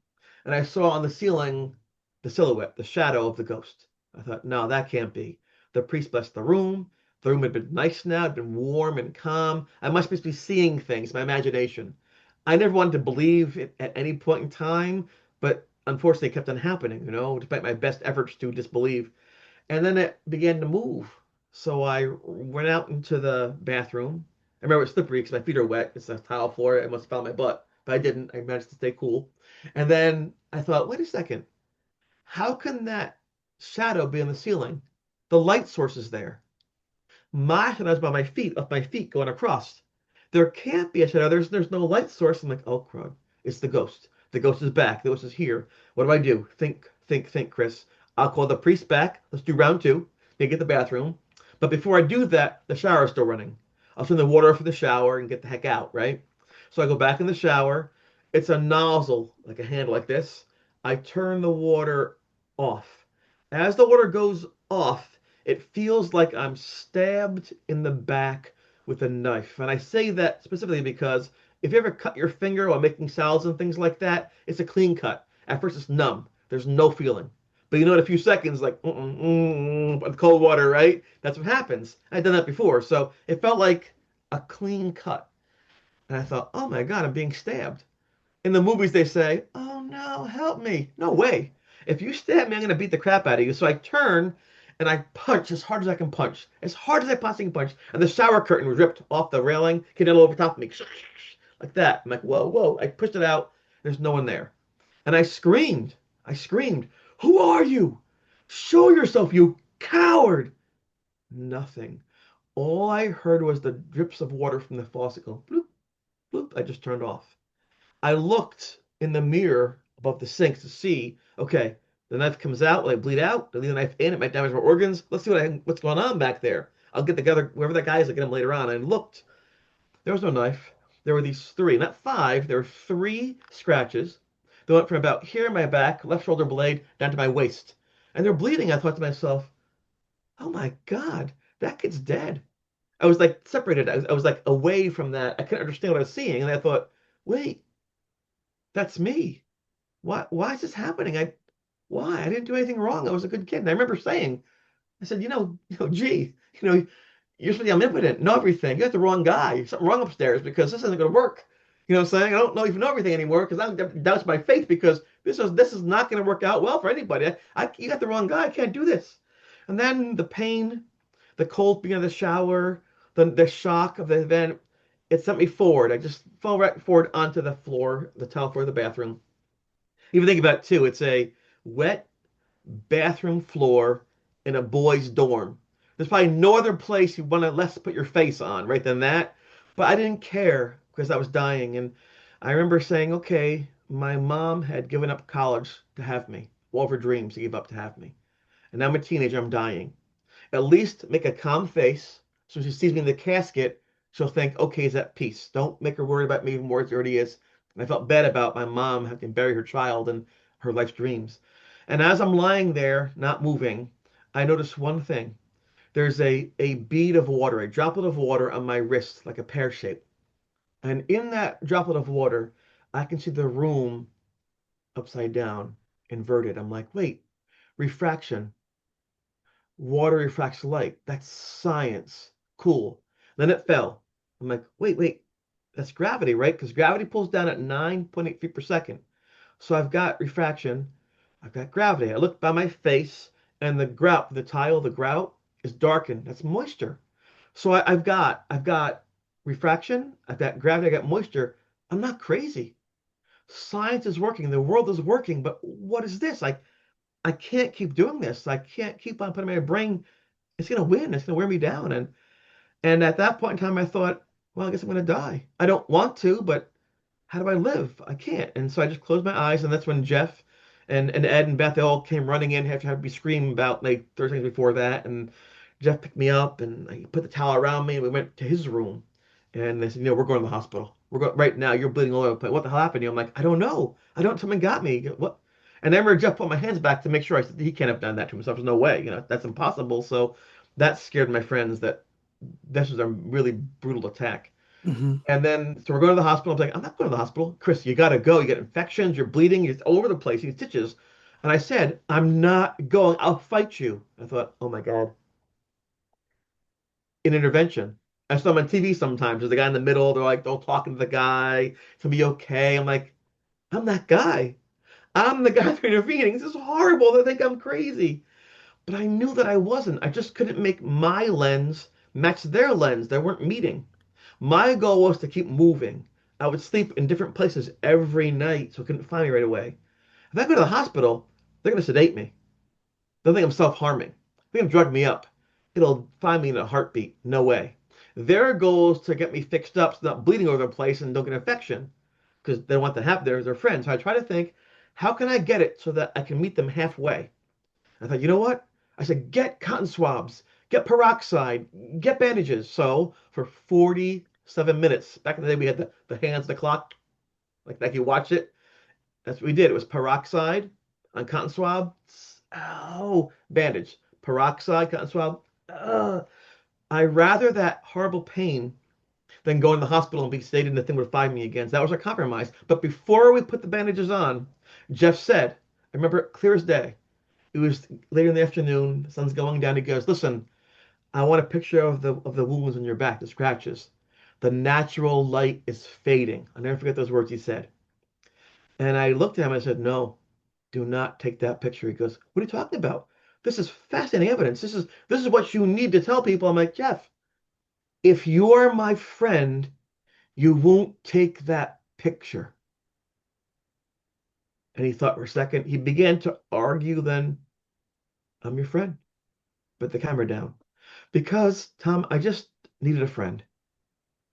S2: And I saw on the ceiling the silhouette, the shadow of the ghost. I thought, no, that can't be. The priest blessed the room. The room had been nice now, had been warm and calm. I must be seeing things, my imagination. I never wanted to believe it at any point in time, but unfortunately it kept on happening, despite my best efforts to disbelieve. And then it began to move. So I went out into the bathroom. I remember it's slippery because my feet are wet. It's a tile floor. I must have found my butt, but I didn't. I managed to stay cool. And then I thought, wait a second. How can that shadow be on the ceiling? The light source is there. My shadow is by my feet, up my feet going across. There can't be a shadow. There's no light source. I'm like, oh crud. It's the ghost. The ghost is back. The ghost is here. What do I do? Think, think, think, Chris. I'll call the priest back. Let's do round two. They get the bathroom. But before I do that, the shower is still running. I'll turn the water off for the shower and get the heck out, right? So I go back in the shower. It's a nozzle, like a handle like this. I turn the water off. As the water goes off, it feels like I'm stabbed in the back with a knife. And I say that specifically because if you ever cut your finger while making salads and things like that, it's a clean cut. At first, it's numb. There's no feeling. But in a few seconds, like with cold water, right? That's what happens. I'd done that before, so it felt like a clean cut. And I thought, oh my God, I'm being stabbed. In the movies, they say, oh no, help me. No way. If you stab me, I'm going to beat the crap out of you. So I turn and I punch as hard as I can punch, as hard as I possibly can punch. And the shower curtain was ripped off the railing, came down over top of me, like that. I'm like, whoa, whoa. I pushed it out. There's no one there. And I screamed. I screamed, who are you? Show yourself, you coward. Nothing. All I heard was the drips of water from the faucet go bloop, bloop. I just turned off. I looked in the mirror above the sink to see, okay, the knife comes out, will I bleed out? Do I leave the knife in? It might damage my organs. Let's see what's going on back there. I'll get together, whoever that guy is, I'll get him later on. I looked. There was no knife. There were these three, not five, there were three scratches. They went from about here in my back, left shoulder blade, down to my waist. And they're bleeding. I thought to myself, oh my God, that kid's dead. I was like separated. I was like away from that. I couldn't understand what I was seeing. And I thought, wait, that's me. Why is this happening? Why? I didn't do anything wrong. I was a good kid. And I remember saying, I said, gee, you know, you're supposed to be omnipotent, know everything. You got the wrong guy. Something wrong upstairs because this isn't going to work. You know what I'm saying? I don't know even know everything anymore because that doubts my faith because this is not going to work out well for anybody. You got the wrong guy. I can't do this. And then the pain, the cold being in the shower, the shock of the event, it sent me forward. I just fell right forward onto the floor, the tile floor of the bathroom. Even think about it too. It's a wet bathroom floor in a boys' dorm. There's probably no other place you want to less put your face on, right, than that. But I didn't care because I was dying. And I remember saying, okay, my mom had given up college to have me. All of her dreams to give up to have me. And now I'm a teenager, I'm dying. At least make a calm face. So when she sees me in the casket, she'll think, okay, he's at peace. Don't make her worry about me even more as it already is. And I felt bad about my mom having to bury her child and her life's dreams. And as I'm lying there, not moving, I notice one thing. There's a bead of water, a droplet of water on my wrist, like a pear shape. And in that droplet of water, I can see the room upside down, inverted. I'm like, wait, refraction. Water refracts light. That's science. Cool. Then it fell. I'm like, wait, that's gravity, right? Because gravity pulls down at 9.8 feet per second. So I've got refraction, I've got gravity. I look by my face, and the grout, the tile, the grout is darkened. That's moisture. So I've got refraction, I've got gravity, I got moisture. I'm not crazy. Science is working, the world is working, but what is this? I can't keep doing this. I can't keep on putting my brain. It's gonna win. It's gonna wear me down. And at that point in time, I thought, well, I guess I'm gonna die. I don't want to, but how do I live? I can't. And so I just closed my eyes, and that's when Jeff and Ed and Beth they all came running in after had me scream about like 30 seconds before that. And Jeff picked me up and he put the towel around me, and we went to his room. And they said, we're going to the hospital. We're going right now. You're bleeding all over the place. What the hell happened to you? I'm like, I don't know. I don't. Something got me. What? And I remember Jeff put my hands back to make sure. I said he can't have done that to himself. There's no way. That's impossible. So that scared my friends that this was a really brutal attack.
S1: Hmm.
S2: And then, so we're going to the hospital. I'm like, I'm not going to the hospital. Chris, you got to go. You get infections. You're bleeding. You're all over the place. You need stitches. And I said, I'm not going. I'll fight you. I thought, oh my God, an intervention. I saw them on TV sometimes. There's a guy in the middle. They're like, don't talking to the guy. It's going to be okay. I'm like, I'm that guy. I'm the guy for intervening. This is horrible. They think I'm crazy. But I knew that I wasn't. I just couldn't make my lens match their lens. They weren't meeting. My goal was to keep moving. I would sleep in different places every night so it couldn't find me right away. If I go to the hospital, they're going to sedate me. They'll think I'm self-harming. They're going to drug me up. It'll find me in a heartbeat. No way. Their goal is to get me fixed up so I'm not bleeding over the place and don't get an infection because they want to have their friends. So I try to think, how can I get it so that I can meet them halfway? I thought, you know what? I said, get cotton swabs, get peroxide, get bandages. So for 47 minutes, back in the day, we had the hands, the clock, like you watch it. That's what we did. It was peroxide on cotton swab. Oh, bandage. Peroxide, cotton swab. I rather that horrible pain than go in the hospital and be sedated and the thing would find me again. So that was our compromise. But before we put the bandages on, Jeff said, I remember it clear as day. It was later in the afternoon. The sun's going down. He goes, "Listen, I want a picture of the wounds on your back, the scratches. The natural light is fading." I'll never forget those words he said. And I looked at him and I said, "No, do not take that picture." He goes, "What are you talking about? This is fascinating evidence. This is what you need to tell people." I'm like, "Jeff, if you are my friend, you won't take that picture." And he thought for a second. He began to argue then, "I'm your friend. Put the camera down." Because, Tom, I just needed a friend.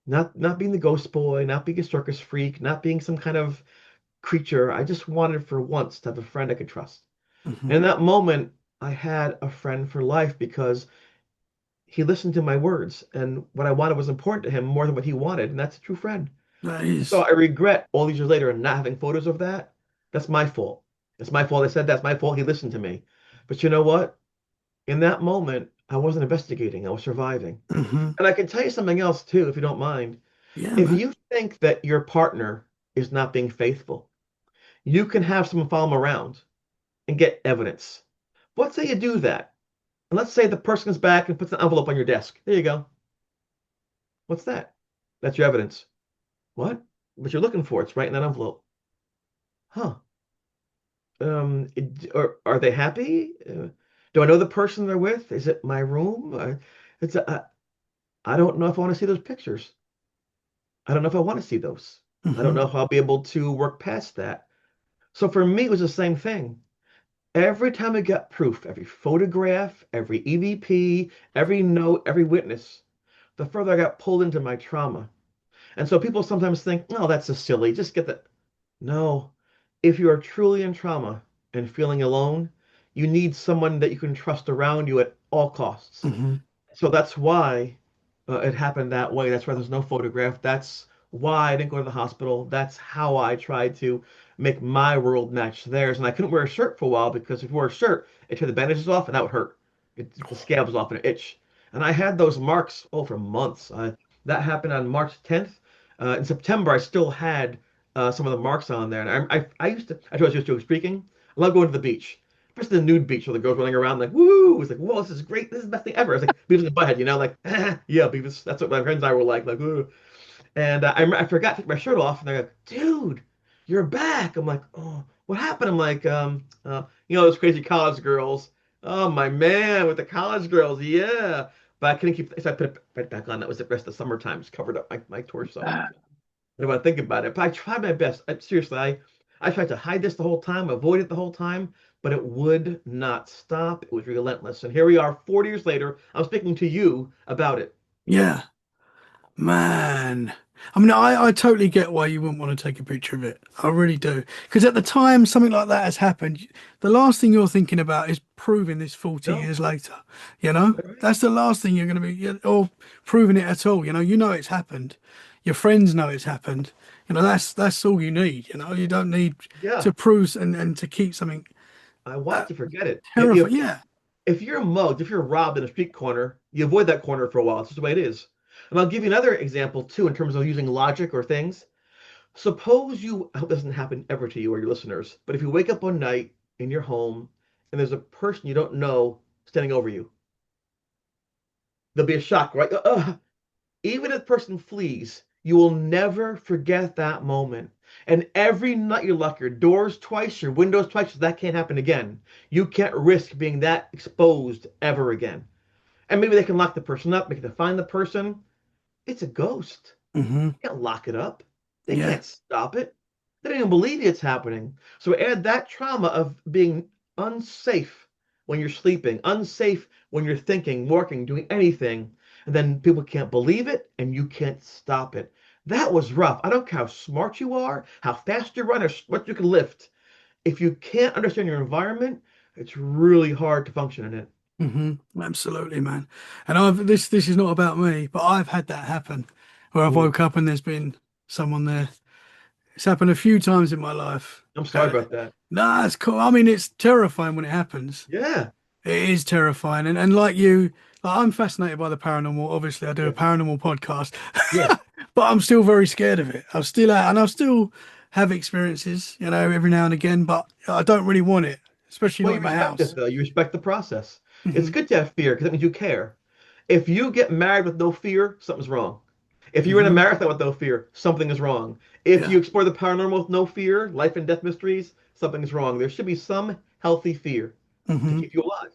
S2: Not being the ghost boy, not being a circus freak, not being some kind of creature. I just wanted for once to have a friend I could trust.
S1: Hmm.
S2: And in that moment, I had a friend for life because he listened to my words and what I wanted was important to him more than what he wanted, and that's a true friend.
S1: That
S2: So
S1: is.
S2: I regret all these years later not having photos of that. That's my fault. It's my fault. I said that's my fault. He listened to me. But you know what? In that moment, I wasn't investigating. I was surviving.
S1: Hmm.
S2: And I can tell you something else too, if you don't mind.
S1: Yeah,
S2: If
S1: man.
S2: you think that your partner is not being faithful, you can have someone follow them around and get evidence. Let's say you do that. And let's say the person comes back and puts an envelope on your desk. There you go. What's that? That's your evidence. What? But you're looking for it's right in that envelope. Huh. Are they happy? Do I know the person they're with? Is it my room? It's I don't know if I want to see those pictures. I don't know if I want to see those. I don't
S1: Hmm.
S2: know if I'll be able to work past that. So for me, it was the same thing. Every time I got proof, every photograph, every EVP, every note, every witness, the further I got pulled into my trauma. And so people sometimes think, no, that's just silly. Just get that. No. If you are truly in trauma and feeling alone, you need someone that you can trust around you at all costs.
S1: Hmm.
S2: So that's why it happened that way. That's why there's no photograph. That's why I didn't go to the hospital. That's how I tried to make my world match theirs. And I couldn't wear a shirt for a while because if you wore a shirt, it took the bandages off and that would hurt. The scabs off and it itch. And I had those marks, for months. That happened on March 10th. In September, I still had some of the marks on there. And I used to, I told you I was used to speaking. I love going to the beach, especially the nude beach where the girls running around like, woo! It's like, whoa, this is great. This is the best thing ever. It's like Beavis and Butthead, like, yeah, Beavis. That's what my friends and I were like, ooh. And I forgot to take my shirt off, and they're like, dude, you're back. I'm like, oh, what happened? I'm like, those crazy college girls. Oh, my man, with the college girls, yeah. But I couldn't keep, so I put it right back on. That was the rest of the summertime, just covered up my torso. I don't want to think about it, but I tried my best. Seriously, I tried to hide this the whole time, avoid it the whole time, but it would not stop. It was relentless. And here we are, 40 years later. I'm speaking to you about it.
S1: Yeah. Man, I mean, I totally get why you wouldn't want to take a picture of it. I really do. Because at the time something like that has happened, the last thing you're thinking about is proving this 40
S2: No,
S1: years later. You know,
S2: all right.
S1: that's the last thing you're going to be, or proving it at all. You know it's happened. Your friends know it's happened. That's all you need. You don't need
S2: Yeah,
S1: to prove and to keep something
S2: I want
S1: uh,
S2: to forget it.
S1: terrifying. Yeah.
S2: If you're mugged, if you're robbed in a street corner, you avoid that corner for a while. It's just the way it is. And I'll give you another example too, in terms of using logic or things. Suppose you, I hope this doesn't happen ever to you or your listeners, but if you wake up one night in your home and there's a person you don't know standing over you, there'll be a shock, right? Even if the person flees, you will never forget that moment. And every night you lock your doors twice, your windows twice, so that can't happen again. You can't risk being that exposed ever again. And maybe they can lock the person up, maybe they can find the person. It's a ghost.
S1: Hmm.
S2: They can't lock it up. They
S1: Yeah.
S2: can't stop it. They don't even believe it's happening. So add that trauma of being unsafe when you're sleeping, unsafe when you're thinking, working, doing anything, and then people can't believe it and you can't stop it. That was rough. I don't care how smart you are, how fast you run, or what you can lift. If you can't understand your environment, it's really hard to function in it.
S1: Absolutely, man. And this is not about me, but I've had that happen where I've
S2: Mm.
S1: woke up and there's been someone there. It's happened a few times in my life.
S2: I'm sorry about that.
S1: Nah, it's cool. I mean, it's terrifying when it happens.
S2: Yeah.
S1: It is terrifying. And like you, like I'm fascinated by the paranormal. Obviously, I do a
S2: Yeah.
S1: paranormal podcast,
S2: Yeah.
S1: but I'm still very scared of it. I'm still out and I still have experiences, every now and again, but I don't really want it, especially
S2: Well,
S1: not
S2: you
S1: in my
S2: respect it
S1: house.
S2: though. You respect the process. It's
S1: Hmm.
S2: good to have fear because that means you care. If you get married with no fear, something's wrong. If you're in a
S1: Hmm.
S2: marathon with no fear, something is wrong. If
S1: Yeah.
S2: you explore the paranormal with no fear, life and death mysteries, something is wrong. There should be some healthy fear to
S1: Hmm.
S2: keep you alive,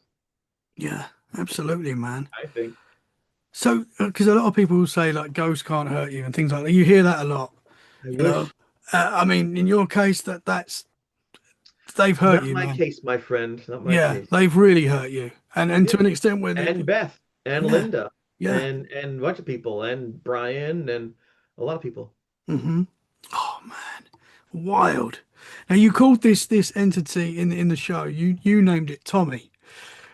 S1: Yeah. Absolutely, man.
S2: I think.
S1: So, because a lot of people say like ghosts can't hurt you and things like that, you hear that a lot,
S2: I
S1: you know.
S2: wish.
S1: I mean, in your case, that's they've hurt
S2: Not
S1: you,
S2: my
S1: man.
S2: case, my friend. Not my
S1: Yeah,
S2: case.
S1: they've really hurt you, and
S2: Yeah.
S1: to an extent where
S2: And Beth and
S1: yeah,
S2: Linda
S1: yeah,
S2: and a bunch of people and Brian and a lot of people.
S1: hmm. Oh man, wild. Now you called this entity in the show. You named it Tommy,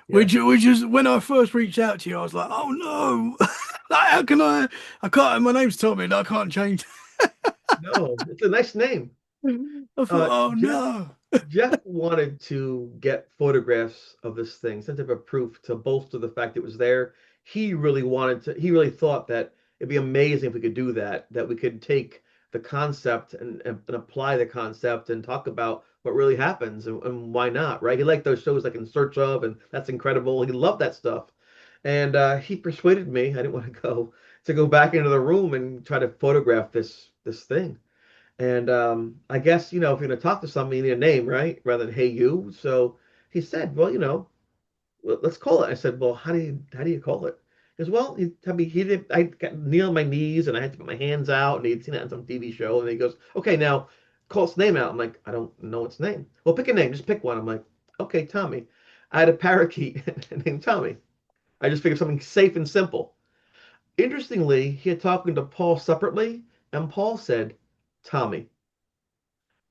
S2: Yeah.
S1: which is when I first reached out to you, I was like, oh no, like, how can I? I can't. My name's Tommy, and I can't change.
S2: No, it's a nice name.
S1: I thought, oh
S2: Jeff
S1: no.
S2: Jeff wanted to get photographs of this thing, some type of proof to bolster the fact it was there. He really thought that it'd be amazing if we could do that, that we could take the concept and apply the concept and talk about what really happens and why not, right? He liked those shows like In Search of, and That's Incredible. He loved that stuff. And he persuaded me, I didn't want to go back into the room and try to photograph this thing. And I guess, if you're gonna talk to somebody, you need a name, right? Rather than hey you. So he said, well, let's call it. I said, well, how do you call it? He goes, well, he did. I got kneel on my knees and I had to put my hands out, and he'd seen it on some TV show. And he goes, okay, now call its name out. I'm like, I don't know its name. Well, pick a name, just pick one. I'm like, okay, Tommy. I had a parakeet named Tommy. I just figured something safe and simple. Interestingly, he had talking to Paul separately, and Paul said, Tommy.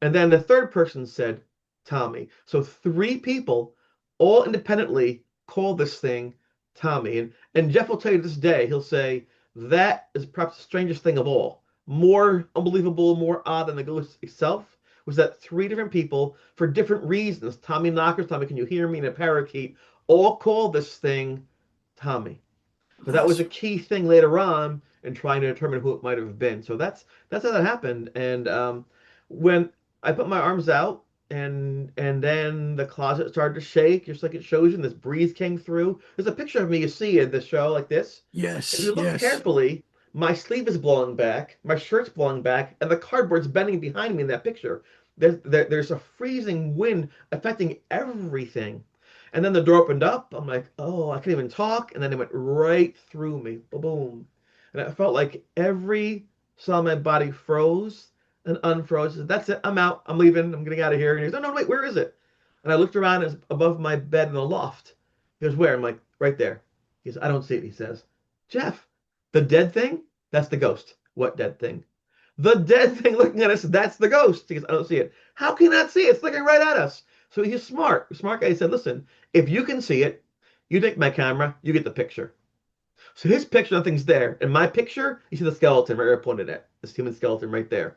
S2: And then the third person said, Tommy. So three people, all independently, call this thing Tommy. And Jeff will tell you to this day, he'll say, that is perhaps the strangest thing of all. More unbelievable, more odd than the ghost itself, was that three different people, for different reasons, Tommy Knockers, Tommy, can you hear me, and a parakeet, all call this thing Tommy. But that was
S1: That's
S2: a key thing later on in trying to determine who it might have been. So that's how that happened. And when I put my arms out, and then the closet started to shake, just like it shows you, and this breeze came through. There's a picture of me you see in the show like this. If
S1: yes,
S2: you look
S1: yes,
S2: carefully, my sleeve is blowing back, my shirt's blowing back, and the cardboard's bending behind me in that picture. There's a freezing wind affecting everything. And then the door opened up. I'm like, oh, I can't even talk. And then it went right through me. Boom. And I felt like every cell in my body froze and unfroze. I said, that's it. I'm out. I'm leaving. I'm getting out of here. And he goes, no, no, wait, where is it? And I looked around. It's above my bed in the loft. He goes, where? I'm like, right there. He goes, I don't see it. He says, Jeff, the dead thing? That's the ghost. What dead thing? The dead thing looking at us, that's the ghost. He goes, I don't see it. How can you not see it? It's looking right at us. So he's smart. Smart guy. He said, listen, if you can see it, you take my camera, you get the picture. So his picture, nothing's there. In my picture, you see the skeleton right where I pointed at. This human skeleton right there.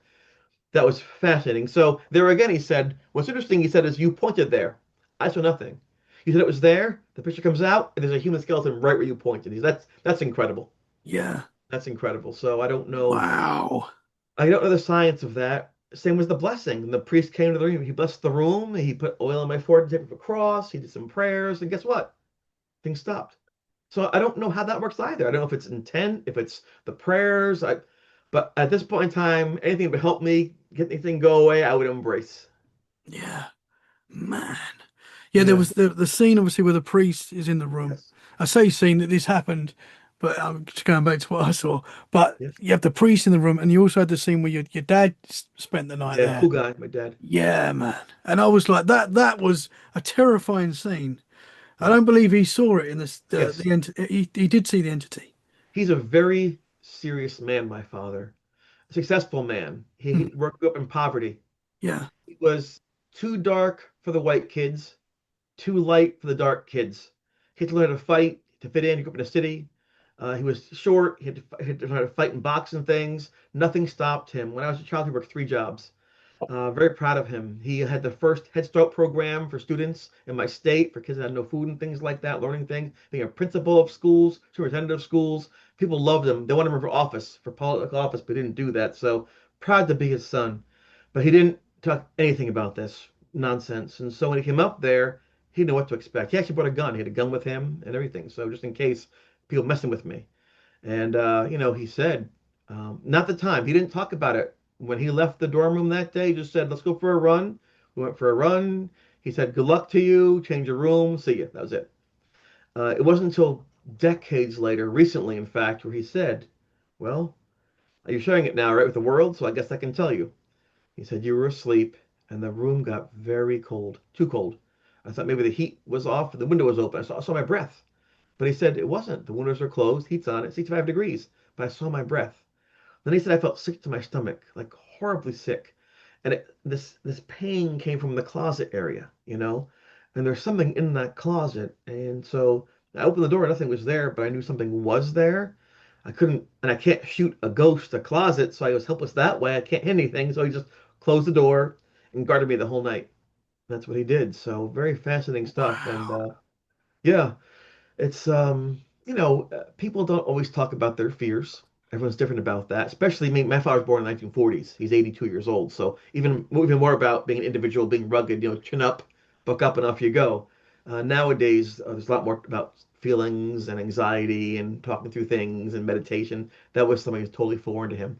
S2: That was fascinating. So there again, he said, what's interesting, he said, is you pointed there. I saw nothing. You said it was there, the picture comes out, and there's a human skeleton right where you pointed. That's incredible.
S1: yeah.
S2: That's incredible. So
S1: Wow.
S2: I don't know the science of that. Same was the blessing. The priest came to the room, he blessed the room, he put oil on my forehead, tape of a cross, he did some prayers, and guess what? Things stopped. So I don't know how that works either. I don't know if it's intent, if it's the prayers. But at this point in time, anything that would help me get anything go away, I would embrace.
S1: Yeah, man. Yeah, there
S2: Yeah.
S1: was the scene obviously where the priest is in the room.
S2: Yes.
S1: I say scene that this happened, but I'm just going back to what I saw. But
S2: Yes.
S1: you have the priest in the room, and you also had the scene where your dad spent the night
S2: Yeah.
S1: there.
S2: Cool guy, my dad.
S1: Yeah, man. And I was like, that was a terrifying scene. I
S2: Yeah.
S1: don't believe he saw it in this
S2: Yes.
S1: the entity. He did see the entity.
S2: He's a very serious man, my father. A successful man. He
S1: Hmm.
S2: grew up in poverty.
S1: Yeah.
S2: He was too dark for the white kids, too light for the dark kids. He had to learn how to fight to fit in. He grew up in a city. He was short. He had to learn how to fight and box and things. Nothing stopped him. When I was a child, he worked three jobs. Very proud of him. He had the first Head Start program for students in my state for kids that had no food and things like that, learning things. Being a principal of schools, superintendent of schools, people loved him. They wanted him for office, for political office, but he didn't do that. So proud to be his son. But he didn't talk anything about this nonsense. And so when he came up there, he didn't know what to expect. He actually brought a gun. He had a gun with him and everything. So just in case people messing with me. And he said, not the time. He didn't talk about it. When he left the dorm room that day, he just said, let's go for a run. We went for a run. He said, good luck to you. Change your room. See you. That was it. It wasn't until decades later, recently, in fact, where he said, well, you're sharing it now, right, with the world, so I guess I can tell you. He said, you were asleep, and the room got very cold, too cold. I thought maybe the heat was off, the window was open. I saw my breath. But he said it wasn't. The windows are closed, heat's on at 65 degrees. But I saw my breath. Then he said I felt sick to my stomach, like horribly sick. And this pain came from the closet area, And there's something in that closet. And so I opened the door, nothing was there, but I knew something was there. I couldn't, and I can't shoot a ghost, a closet, so I was helpless that way. I can't hit anything, so he just closed the door and guarded me the whole night. That's what he did. So very fascinating stuff. And
S1: Wow.
S2: yeah, it's people don't always talk about their fears. Everyone's different about that. Especially me. My father was born in the 1940s. He's 82 years old. So even more about being an individual, being rugged. Chin up, buck up, and off you go. Nowadays, there's a lot more about feelings and anxiety and talking through things and meditation. That was something that's totally foreign to him.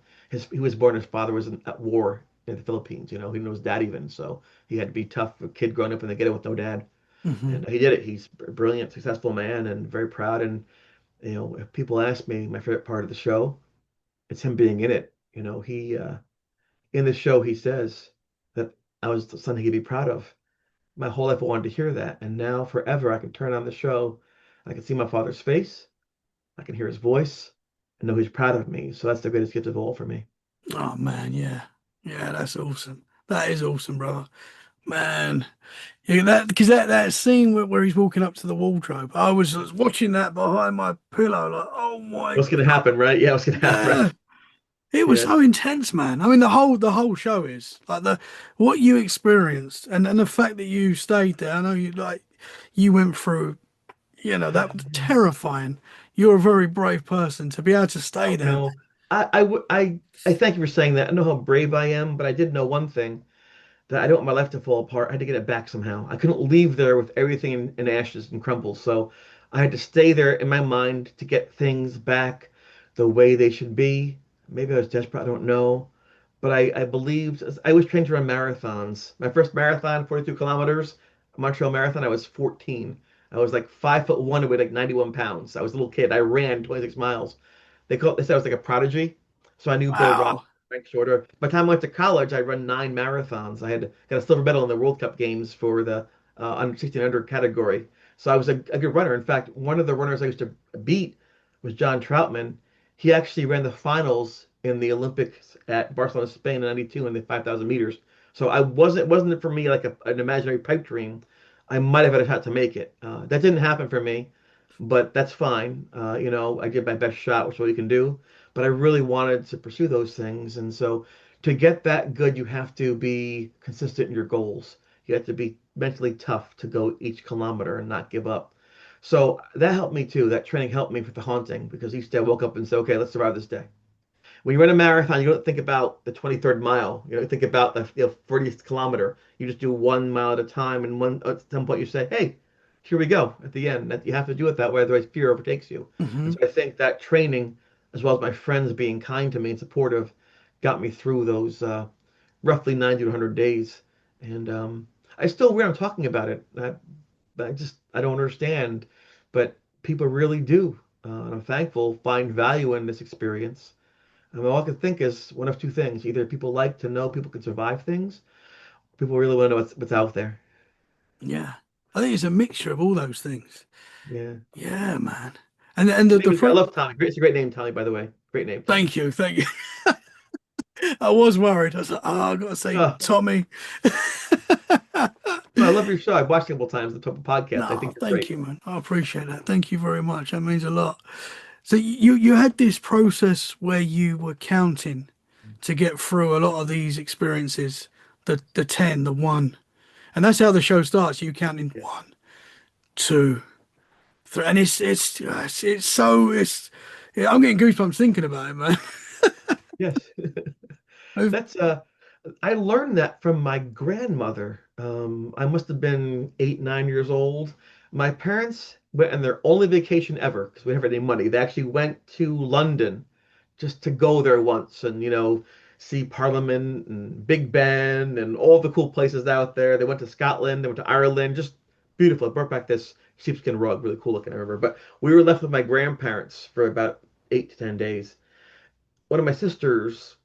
S2: He was born, his father was at war in the Philippines, you know, he knows dad even, so he had to be tough, a kid growing up in the ghetto with no dad.
S1: Hmm.
S2: And he did it. He's a brilliant, successful man and very proud. And, you know, if people ask me my favorite part of the show, it's him being in it. You know, in the show, he says that I was the son he could be proud of. My whole life I wanted to hear that. And now forever I can turn on the show. I can see my father's face. I can hear his voice and know he's proud of me. So that's the greatest gift of all for me.
S1: Oh man, yeah, yeah, that's awesome. That is awesome, brother. Man, yeah, that because that scene where he's walking up to the wardrobe, I was watching that behind my pillow, like, oh my
S2: What's going to happen, right? Yeah, what's going to happen,
S1: god,
S2: right?
S1: it was
S2: Yeah.
S1: so intense, man. I mean, the whole show is like the what you experienced, and the fact that you stayed there. I know you went through, that was terrifying. You're a very brave person to be able to stay
S2: Oh,
S1: there.
S2: no. I thank you for saying that. I know how brave I am, but I did know one thing. That I don't want my life to fall apart. I had to get it back somehow. I couldn't leave there with everything in ashes and crumbles. So I had to stay there in my mind to get things back the way they should be. Maybe I was desperate, I don't know. But I believed, I was trained to run marathons. My first marathon, 42 kilometers, Montreal Marathon, I was 14. I was like 5'1" and weighed like 91 pounds. I was a little kid. I ran 26 miles. They said I was like a prodigy. So I knew Bill Rock
S1: Wow.
S2: ranked shorter. By the time I went to college, I run 9 marathons. I had got a silver medal in the World Cup games for the under 1600 category. So I was a good runner. In fact, one of the runners I used to beat was John Troutman. He actually ran the finals in the Olympics at Barcelona, Spain in '92 in the 5,000 meters. So it wasn't it for me like an imaginary pipe dream. I might have had a shot to make it. That didn't happen for me, but that's fine. You know, I did my best shot, which is what you can do. But I really wanted to pursue those things, and so to get that good, you have to be consistent in your goals. You have to be mentally tough to go each kilometer and not give up. So that helped me too. That training helped me with the haunting because each day I woke up and said, okay, let's survive this day. When you run a marathon, you don't think about the 23rd mile. You don't think about the 40th kilometer. You just do 1 mile at a time, and at some point you say, "Hey, here we go." At the end, that you have to do it that way, otherwise fear overtakes you. And
S1: Hmm.
S2: so I think that training, as well as my friends being kind to me and supportive, got me through those roughly 90 to 100 days. And I still weird I'm talking about it. I don't understand, but people really do. And I'm thankful, find value in this experience. I mean, all I can think is one of two things. Either people like to know people can survive things, people really want to know what's out there.
S1: Yeah, I think it's a mixture of all those things.
S2: Yeah.
S1: Yeah, man. And
S2: His
S1: the
S2: name
S1: the
S2: is, I
S1: pro
S2: love Tommy. It's a great name, Tommy, by the way. Great name, Tommy.
S1: thank you. I was worried. I was like, oh, I gotta say
S2: Oh,
S1: Tommy.
S2: no, I love your show. I've watched it a couple times, the top of podcast. I
S1: No,
S2: think you're
S1: thank
S2: great.
S1: you, man. I appreciate that. Thank you very much. That means a lot. So you had this process where you were counting to get through a lot of these experiences, the 10, the one. And that's how the show starts. You counting
S2: Yeah.
S1: one, two, three, and it's so it's yeah, I'm getting goosebumps thinking about it, man.
S2: Yes. That's I learned that from my grandmother. I must have been 8, 9 years old. My parents went on their only vacation ever because we didn't have any money. They actually went to London just to go there once and, you know, see Parliament and Big Ben and all the cool places out there. They went to Scotland, they went to Ireland, just beautiful. I brought back this sheepskin rug, really cool looking, I remember. But we were left with my grandparents for about 8 to 10 days. One of my sisters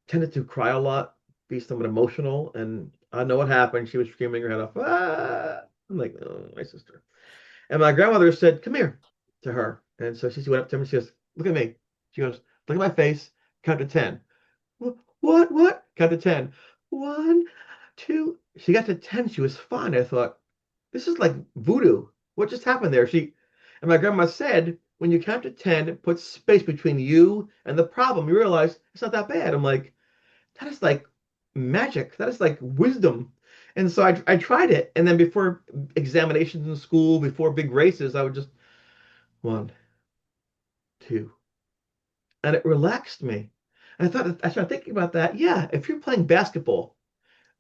S2: tended to cry a lot, be somewhat emotional, and I know what happened. She was screaming her head off. Ah! I'm like, oh, my sister. And my grandmother said, "Come here," to her. And so she went up to him and she goes, "Look at me." She goes, "Look at my face. Count to 10." What? What? Count to 10. One, two. She got to 10. She was fine. I thought, this is like voodoo. What just happened there? And my grandma said, when you count to 10, it puts space between you and the problem. You realize it's not that bad. I'm like, that is like magic. That is like wisdom. And so I tried it. And then before examinations in school, before big races, I would just one, two. And it relaxed me. And I started thinking about that. Yeah, if you're playing basketball,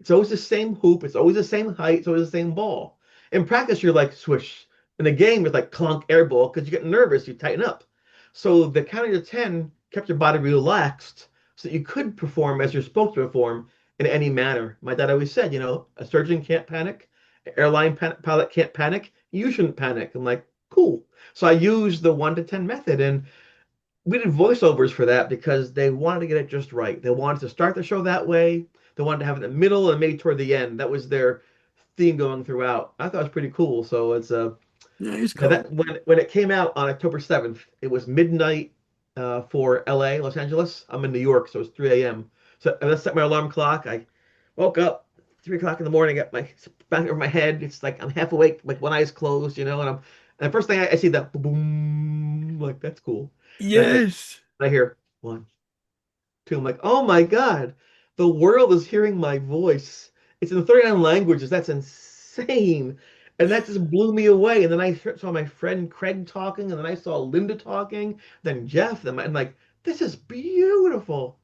S2: it's always the same hoop, it's always the same height, it's always the same ball. In practice, you're like swish, In the game, it's like clunk airball because you get nervous, you tighten up. So the counting to 10 kept your body relaxed so that you could perform as you're supposed to perform in any manner. My dad always said, a surgeon can't panic, an airline pilot can't panic, you shouldn't panic. I'm like, cool. So I used the 1 to 10 method, and we did voiceovers for that because they wanted to get it just right. They wanted to start the show that way. They wanted to have it in the middle and maybe toward the end. That was their theme going throughout. I thought it was pretty cool. So it's
S1: Yeah, it's
S2: now
S1: cool.
S2: that when it came out on October 7th, it was midnight for LA, Los Angeles. I'm in New York, so it's 3 a.m. So I set my alarm clock. I woke up 3 o'clock in the morning, got my back over my head. It's like I'm half awake, like one eye's closed, and the first thing I see that boom, like that's cool. And
S1: Yes.
S2: I hear one, two. I'm like, oh my God, the world is hearing my voice. It's in 39 languages. That's insane. And that just blew me away. And then I saw my friend Craig talking, and then I saw Linda talking, then Jeff, and like, this is beautiful.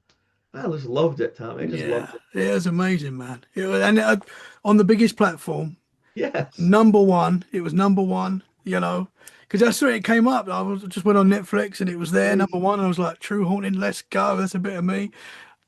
S2: I just loved it, Tom. I just
S1: Yeah,
S2: loved it.
S1: it was amazing, man. On the biggest platform,
S2: Yes.
S1: number one. It was number one. Because that's where it came up. Just went on Netflix and it was there, number
S2: Crazy.
S1: one. And I was like, True Haunting, let's go. That's a bit of me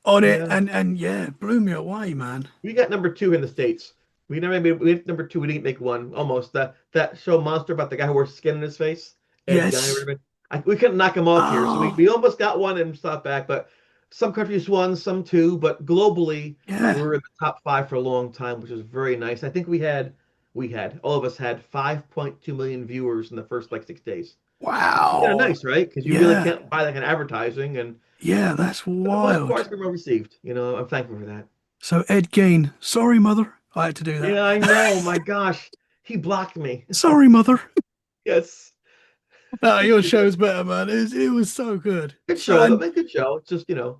S1: on it,
S2: Yeah.
S1: and yeah, blew me away, man.
S2: We got number two in the States. We never made we had number two. We didn't make one. Almost that show Monster about the guy who wore skin in his face. Ed Guy,
S1: Yes.
S2: whatever. We couldn't knock him off here, so we,
S1: Oh,
S2: we almost got one and stopped back. But some countries won, some two. But globally, we
S1: yeah.
S2: were in the top five for a long time, which was very nice. I think we had all of us had 5.2 million viewers in the first like 6 days. Which is kind of
S1: Wow.
S2: nice, right? Because you really
S1: Yeah.
S2: can't buy that kind of advertising, and
S1: Yeah, that's
S2: for the most part, it's
S1: wild.
S2: been well received. I'm thankful for that.
S1: So Ed Gein, sorry, mother. I had to do that.
S2: Yeah, I know. My gosh, he blocked me.
S1: Sorry, mother.
S2: Yes.
S1: No, your show's better, man. It was so good.
S2: Good
S1: So,
S2: show, though.
S1: and
S2: Man, good show. It's just. So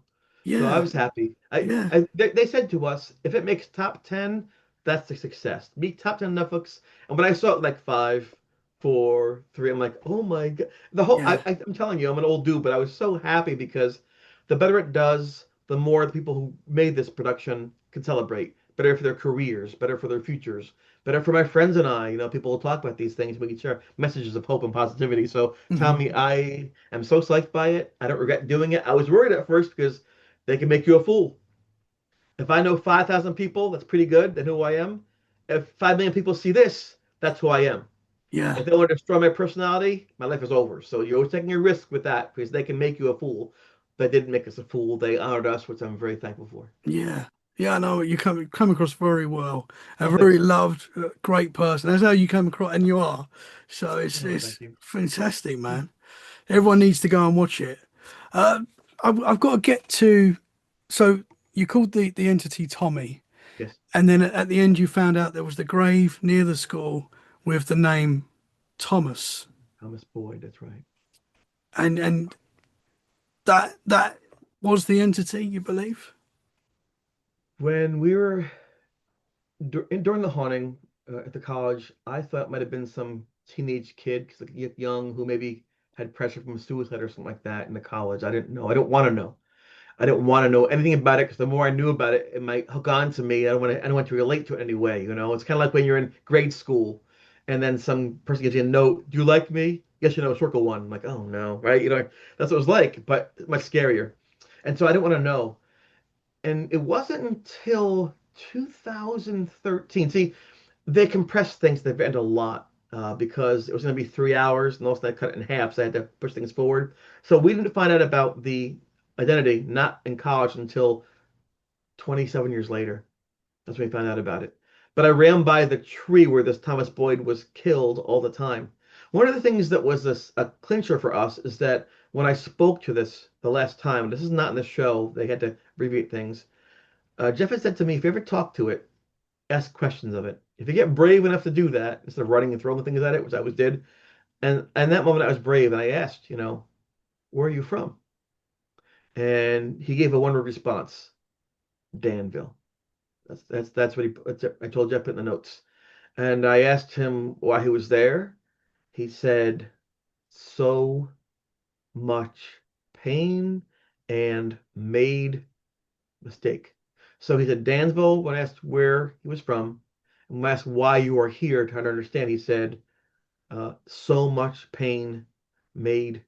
S2: I
S1: yeah,
S2: was happy.
S1: yeah,
S2: They said to us, if it makes top 10, that's a success. Meet top 10 Netflix. And when I saw it like five, four, three, I'm like, oh my God. The whole,
S1: yeah.
S2: I'm telling you, I'm an old dude, but I was so happy because the better it does, the more the people who made this production can celebrate. Better for their careers, better for their futures, better for my friends and I. People will talk about these things. We can share messages of hope and positivity. So,
S1: Mhm.
S2: Tommy, I am so psyched by it. I don't regret doing it. I was worried at first because they can make you a fool. If I know 5,000 people, that's pretty good. They know who I am. If 5 million people see this, that's who I am.
S1: Yeah,
S2: If they want to destroy my personality, my life is over. So you're always taking a risk with that because they can make you a fool. They didn't make us a fool. They honored us, which I'm very thankful for.
S1: yeah, yeah. I know you come across very well. A
S2: Oh, thanks,
S1: very
S2: Tom.
S1: loved, great person. That's how you come across, and you are. So it's
S2: Oh,
S1: it's
S2: thank you.
S1: fantastic, man. Everyone needs to go and watch it. Uh, I've got to get to. So you called the entity Tommy,
S2: Yes,
S1: and then at the end you found out there was the grave near the school with the name Thomas,
S2: Thomas Boyd, that's right.
S1: and that was the entity, you believe?
S2: When we were during the haunting at the college, I thought it might have been some teenage kid, 'cause, like young, who maybe had pressure from suicide or something like that in the college. I didn't know. I don't want to know. I didn't want to know anything about it because the more I knew about it, it might hook on to me. I don't want to relate to it anyway. It's kind of like when you're in grade school and then some person gives you a note. Do you like me? Yes, circle one. I'm like, oh no, right? That's what it was like, but much scarier. And so I didn't want to know. And it wasn't until 2013. See, they compressed things to the end a lot because it was going to be 3 hours, and also I cut it in half, so I had to push things forward. So we didn't find out about the identity not in college until 27 years later. That's when we found out about it. But I ran by the tree where this Thomas Boyd was killed all the time. One of the things that was a clincher for us is that when I spoke to this the last time, this is not in the show, they had to abbreviate things. Jeff had said to me, if you ever talk to it, ask questions of it. If you get brave enough to do that, instead of running and throwing things at it, which I always did, and that moment I was brave and I asked, where are you from? And he gave a one-word response, Danville. That's what I told Jeff put in the notes. And I asked him why he was there. He said, so much pain and made mistake. So he said, Dansville, when I asked where he was from, and when I asked why you are here, trying to understand, he said, So much pain made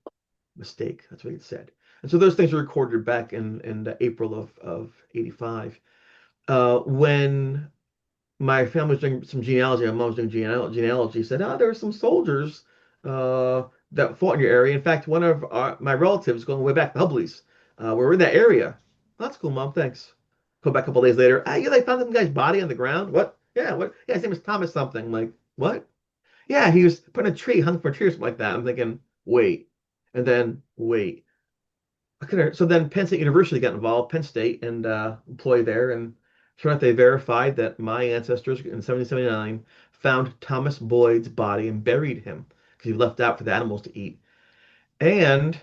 S2: mistake. That's what it said. And so those things were recorded back in the April of 85. When my family was doing some genealogy, my mom was doing genealogy, said, oh, there were some soldiers that fought in your area. In fact, one of my relatives going way back, the Hubleys, were in that area. That's cool, Mom. Thanks. Come back a couple days later. Ah, yeah, they found some guy's body on the ground. What? Yeah, what? Yeah, his name was Thomas something. I'm like, what? Yeah, he was put in a tree, hung from a tree or something like that. I'm thinking, wait. And then, wait. So then Penn State University got involved, Penn State, and employed there. And sure enough, they verified that my ancestors in 1779 found Thomas Boyd's body and buried him because he left out for the animals to eat. And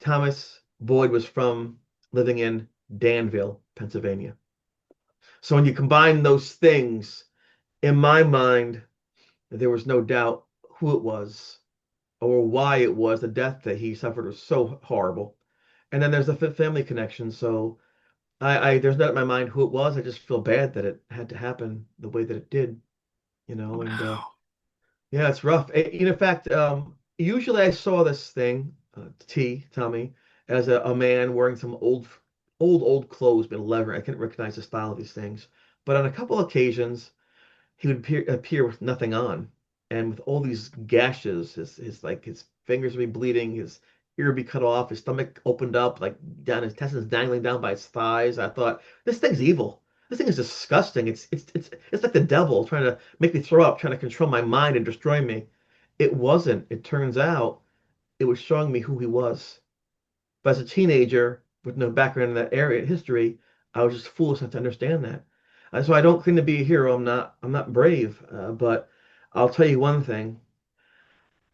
S2: Thomas Boyd was from living in Danville, Pennsylvania. So when you combine those things, in my mind, there was no doubt who it was or why it was. The death that he suffered was so horrible. And then there's the family connection. So there's not in my mind who it was. I just feel bad that it had to happen the way that it did, and
S1: Wow.
S2: yeah, it's rough. In fact, usually I saw this thing, Tommy, as a man wearing some old clothes, but leather. I couldn't recognize the style of these things. But on a couple occasions, he would appear with nothing on and with all these gashes. His fingers would be bleeding, his ear would be cut off, his stomach opened up, like down his intestines dangling down by his thighs. I thought, this thing's evil. This thing is disgusting. It's like the devil trying to make me throw up, trying to control my mind and destroy me. It wasn't. It turns out it was showing me who he was. But as a teenager with no background in that area history, I was just foolish not to understand that. So I don't claim to be a hero. I'm not brave. But I'll tell you one thing.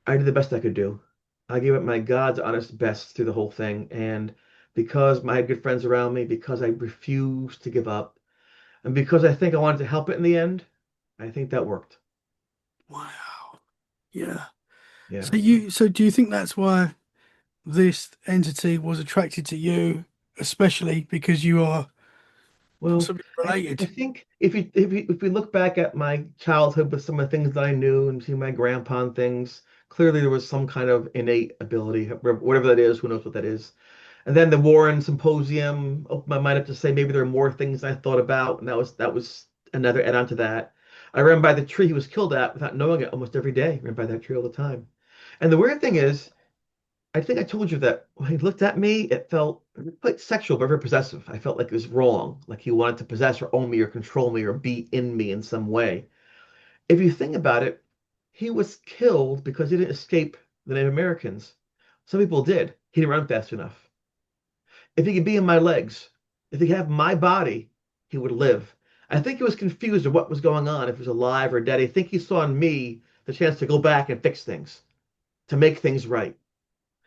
S2: I did the best I could do. I gave it my God's honest best through the whole thing. And because I had good friends around me, because I refused to give up, and because I think I wanted to help it in the end, I think that worked.
S1: Wow. Yeah.
S2: Yeah.
S1: So do you think that's why this entity was attracted to you, especially because you are
S2: Well,
S1: possibly
S2: I
S1: related?
S2: think if we look back at my childhood with some of the things that I knew and see my grandpa and things, clearly there was some kind of innate ability, whatever that is, who knows what that is. And then the Warren Symposium opened my mind up to say maybe there are more things I thought about, and that was another add-on to that. I ran by the tree he was killed at without knowing it almost every day. I ran by that tree all the time. And the weird thing is, I think I told you that when he looked at me, it felt quite sexual, but very possessive. I felt like it was wrong, like he wanted to possess or own me or control me or be in me in some way. If you think about it, he was killed because he didn't escape the Native Americans. Some people did. He didn't run fast enough. If he could be in my legs, if he could have my body, he would live. I think he was confused of what was going on, if he was alive or dead. I think he saw in me the chance to go back and fix things, to make things right.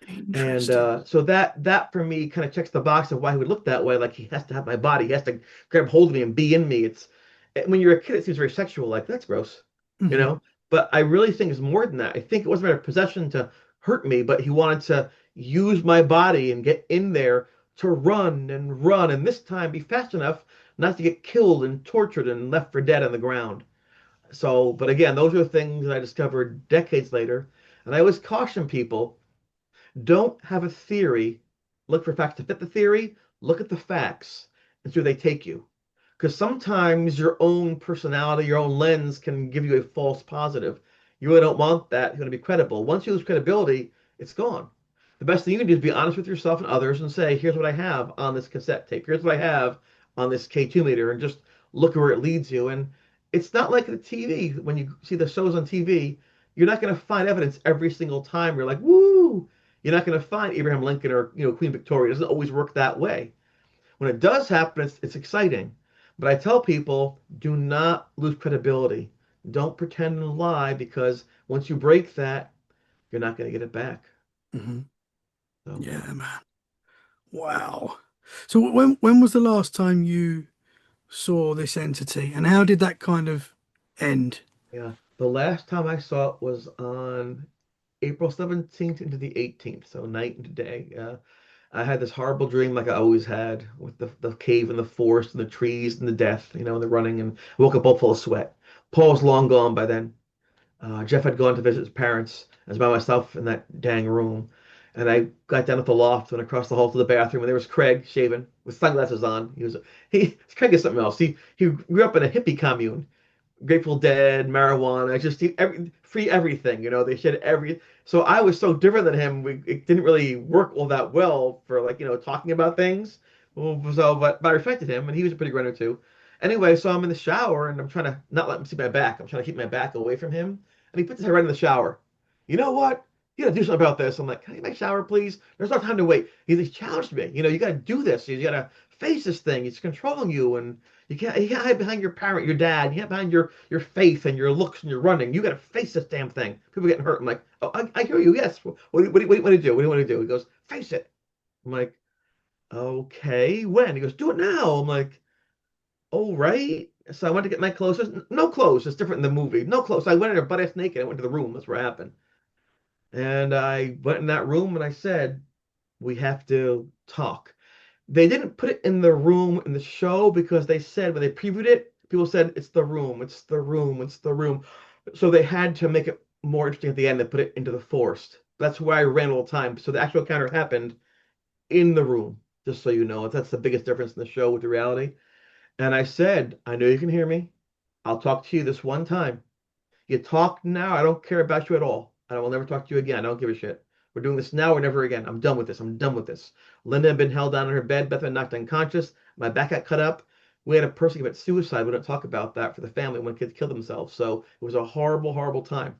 S2: And
S1: Interesting.
S2: so that for me kind of checks the box of why he would look that way. Like he has to have my body, he has to grab hold of me and be in me. When you're a kid, it seems very sexual. Like that's gross, you
S1: Hmm.
S2: know. But I really think it's more than that. I think it wasn't a possession to hurt me, but he wanted to use my body and get in there to run, and this time be fast enough not to get killed and tortured and left for dead on the ground. So, but again, those are things that I discovered decades later, and I always caution people don't have a theory. Look for facts to fit the theory. Look at the facts and see where they take you. Because sometimes your own personality, your own lens can give you a false positive. You really don't want that. You're going to be credible. Once you lose credibility, it's gone. The best thing you can do is be honest with yourself and others and say, here's what I have on this cassette tape. Here's what I have on this K2 meter, and just look where it leads you. And it's not like the TV. When you see the shows on TV, you're not going to find evidence every single time. You're like, woo, you're not going to find Abraham Lincoln or Queen Victoria. It doesn't always work that way. When it does happen, it's exciting. But I tell people, do not lose credibility. Don't pretend and lie because once you break that, you're not going to get it back.
S1: Hmm.
S2: So
S1: Yeah, man. Wow. So when was the last time you saw this entity, and how did that kind of end?
S2: yeah, the last time I saw it was on April 17th into the 18th, so night and day. I had this horrible dream like I always had with the cave and the forest and the trees and the death, and the running, and I woke up all full of sweat. Paul's long gone by then. Jeff had gone to visit his parents. I was by myself in that dang room. And I got down at the loft and across the hall to the bathroom, and there was Craig shaving with sunglasses on. Craig is something else. He grew up in a hippie commune. Grateful Dead, marijuana, just free everything. They said every. So I was so different than him. It didn't really work all that well for like talking about things. Well, so but I respected him, and he was a pretty grunter too. Anyway, so I'm in the shower and I'm trying to not let him see my back. I'm trying to keep my back away from him, and he puts his head right in the shower. You know what? You gotta do something about this. I'm like, can I get my shower, please? There's no time to wait. He challenged me. You gotta do this. You gotta face this thing. It's controlling you, and you can't hide behind your parent, your dad. You can't behind your faith and your looks and your running. You got to face this damn thing. People getting hurt. I'm like, oh, I hear you. Yes. What do you want to do? What do you want to do? He goes, face it. I'm like, okay. When? He goes, do it now. I'm like, all right. So I went to get my clothes. No clothes. It's different in the movie. No clothes. So I went in there butt ass naked. I went to the room. That's what happened. And I went in that room and I said, we have to talk. They didn't put it in the room in the show because they said when they previewed it, people said it's the room, it's the room, it's the room. So they had to make it more interesting at the end and put it into the forest. That's where I ran all the time. So the actual encounter happened in the room, just so you know. That's the biggest difference in the show with the reality. And I said, I know you can hear me. I'll talk to you this one time. You talk now, I don't care about you at all. I will never talk to you again. I don't give a shit. We're doing this now or never again. I'm done with this. I'm done with this. Linda had been held down in her bed. Beth had been knocked unconscious. My back got cut up. We had a person commit suicide. We don't talk about that for the family when kids kill themselves. So it was a horrible, horrible time.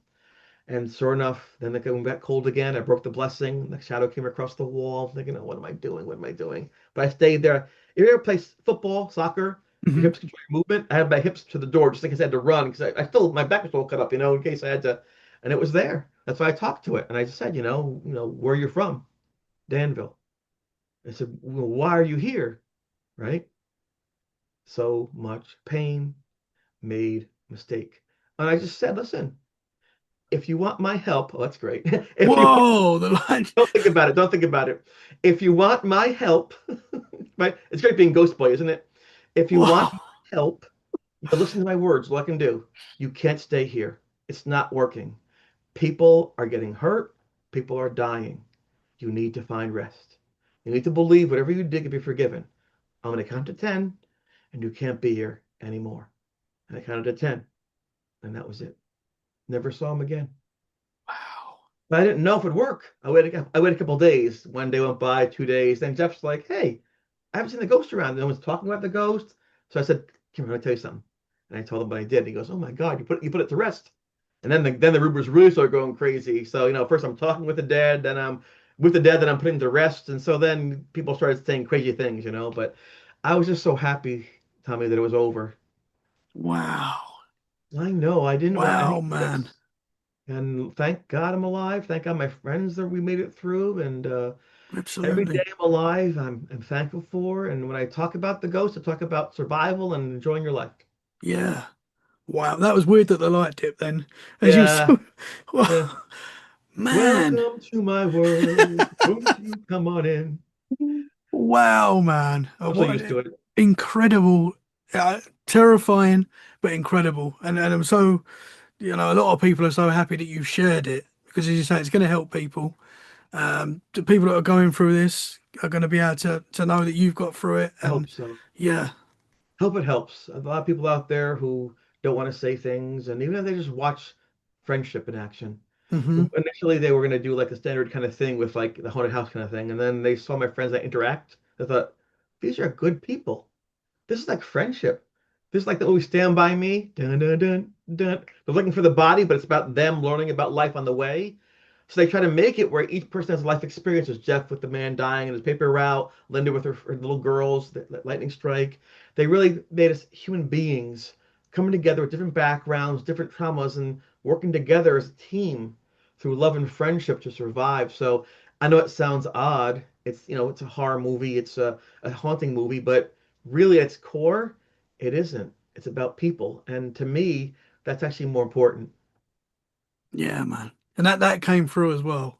S2: And sure enough, then the room got cold again. I broke the blessing. The shadow came across the wall. I'm thinking, oh, what am I doing? What am I doing? But I stayed there. If you ever play football, soccer, your
S1: Hmm.
S2: hips control your movement. I had my hips to the door just in case I had to run because I still my back was still cut up, in case I had to. And it was there. That's why I talked to it. And I just said, where are you from? Danville. I said, well, why are you here? Right? So much pain, made mistake. And I just said, listen, if you want my help, oh, that's great. If you
S1: Whoa, the line.
S2: don't think about it, don't think about it. If you want my help, right? It's great being Ghost Boy, isn't it? If you
S1: Whoa.
S2: want my help, you listen to my words, what I can do. You can't stay here. It's not working. People are getting hurt. People are dying. You need to find rest. You need to believe whatever you did can be forgiven. I'm going to count to 10, and you can't be here anymore. And I counted to 10, and that was it. Never saw him again.
S1: Wow.
S2: But I didn't know if it'd work. I waited a couple of days. One day went by, 2 days. Then Jeff's like, hey, I haven't seen the ghost around. No one's talking about the ghost. So I said, Kim, let me tell you something. And I told him what I did. And he goes, oh my God, you put it to rest. And then the rumors really started going crazy. So, first I'm talking with the dead, then I'm with the dead, then I'm putting to rest. And so then people started saying crazy things. But I was just so happy, Tommy, that it was over.
S1: Wow.
S2: I know I didn't want any
S1: Wow,
S2: of
S1: man.
S2: this. And thank God I'm alive. Thank God my friends that we made it through. And every day
S1: Absolutely.
S2: I'm alive, I'm thankful for. And when I talk about the ghost, I talk about survival and enjoying your life.
S1: Yeah. Wow. That was weird that the light dipped then. As you
S2: Yeah.
S1: saw.
S2: Yeah.
S1: Wow. Man.
S2: Welcome to my world. Won't you come on in?
S1: Wow, man.
S2: I'm so
S1: What
S2: used to
S1: an
S2: it.
S1: incredible, terrifying, but incredible. And I'm so, a lot of people are so happy that you shared it because, as you say, it's going to help people. The people that are going through this are going to be able to know that you've got through it.
S2: I hope
S1: And
S2: so.
S1: yeah.
S2: Hope it helps. A lot of people out there who don't want to say things, and even if they just watch friendship in action.
S1: Hmm.
S2: Initially, they were going to do like a standard kind of thing with like the haunted house kind of thing, and then they saw my friends that interact. They thought, these are good people. This is like friendship. This is like the movie Stand By Me. Dun, dun, dun, dun. They're looking for the body, but it's about them learning about life on the way. So they try to make it where each person has life experiences. Jeff with the man dying in his paper route, Linda with her little girls, the lightning strike. They really made us human beings coming together with different backgrounds, different traumas, and working together as a team through love and friendship to survive. So I know it sounds odd. It's a horror movie, it's a haunting movie, but really at its core, it isn't. It's about people. And to me, that's actually more important.
S1: Yeah, man. And that came through as well.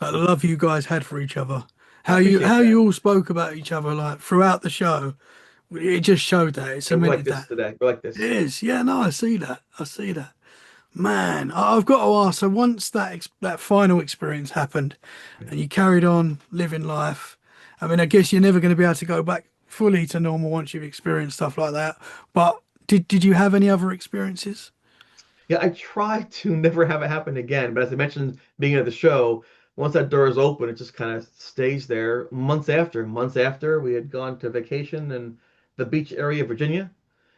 S1: Like the
S2: Yeah.
S1: love you guys had for each other.
S2: I
S1: How you
S2: appreciate
S1: how
S2: that.
S1: you all spoke about each other like throughout the show. It just showed that. It
S2: Yeah, we're like
S1: cemented
S2: this
S1: that.
S2: today. We're like
S1: It
S2: this.
S1: is. Yeah, no, I see that. I see that. Man, I've got to ask. So once that final experience happened, and you carried on living life, I mean, I guess you're never going to be able to go back fully to normal once you've experienced stuff like that. But did you have any other experiences?
S2: Yeah, I try to never have it happen again. But as I mentioned, being at the show, once that door is open, it just kind of stays there months after. Months after, we had gone to vacation in the beach area of Virginia.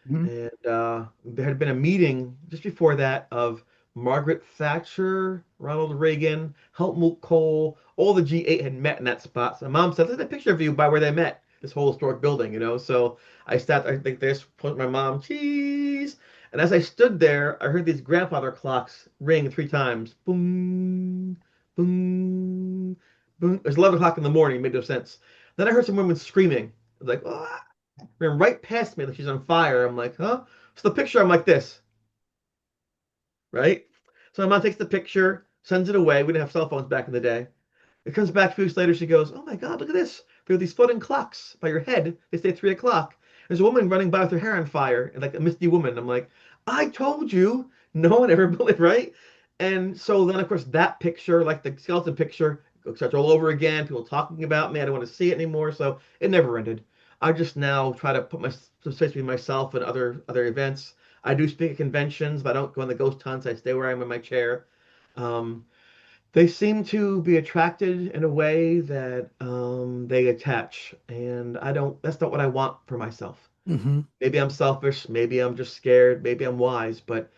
S1: Hmm.
S2: And there had been a meeting just before that of Margaret Thatcher, Ronald Reagan, Helmut Kohl, all the G8 had met in that spot. So my mom said, "Look at a picture of you by where they met, this whole historic building, you know." So I sat, I think this, point my mom, cheese. And as I stood there, I heard these grandfather clocks ring 3 times. Boom, boom, boom. It was 11 o'clock in the morning, made no sense. Then I heard some women screaming. I was like, "Ah." Ran right past me like she's on fire. I'm like, huh? So the picture, I'm like this, right? So my mom takes the picture, sends it away. We didn't have cell phones back in the day. It comes back a few weeks later. She goes, "Oh my God, look at this. There are these floating clocks by your head. They say 3 o'clock. There's a woman running by with her hair on fire, and like a misty woman." I'm like, "I told you." No one ever believed, right? And so then, of course, that picture, like the skeleton picture, starts all over again. People talking about me. I don't want to see it anymore. So it never ended. I just now try to put my some space between myself and other events. I do speak at conventions, but I don't go on the ghost hunts. I stay where I am in my chair. Um, they seem to be attracted in a way that they attach, and I don't. That's not what I want for myself.
S1: Hmm.
S2: Maybe I'm selfish. Maybe I'm just scared. Maybe I'm wise, but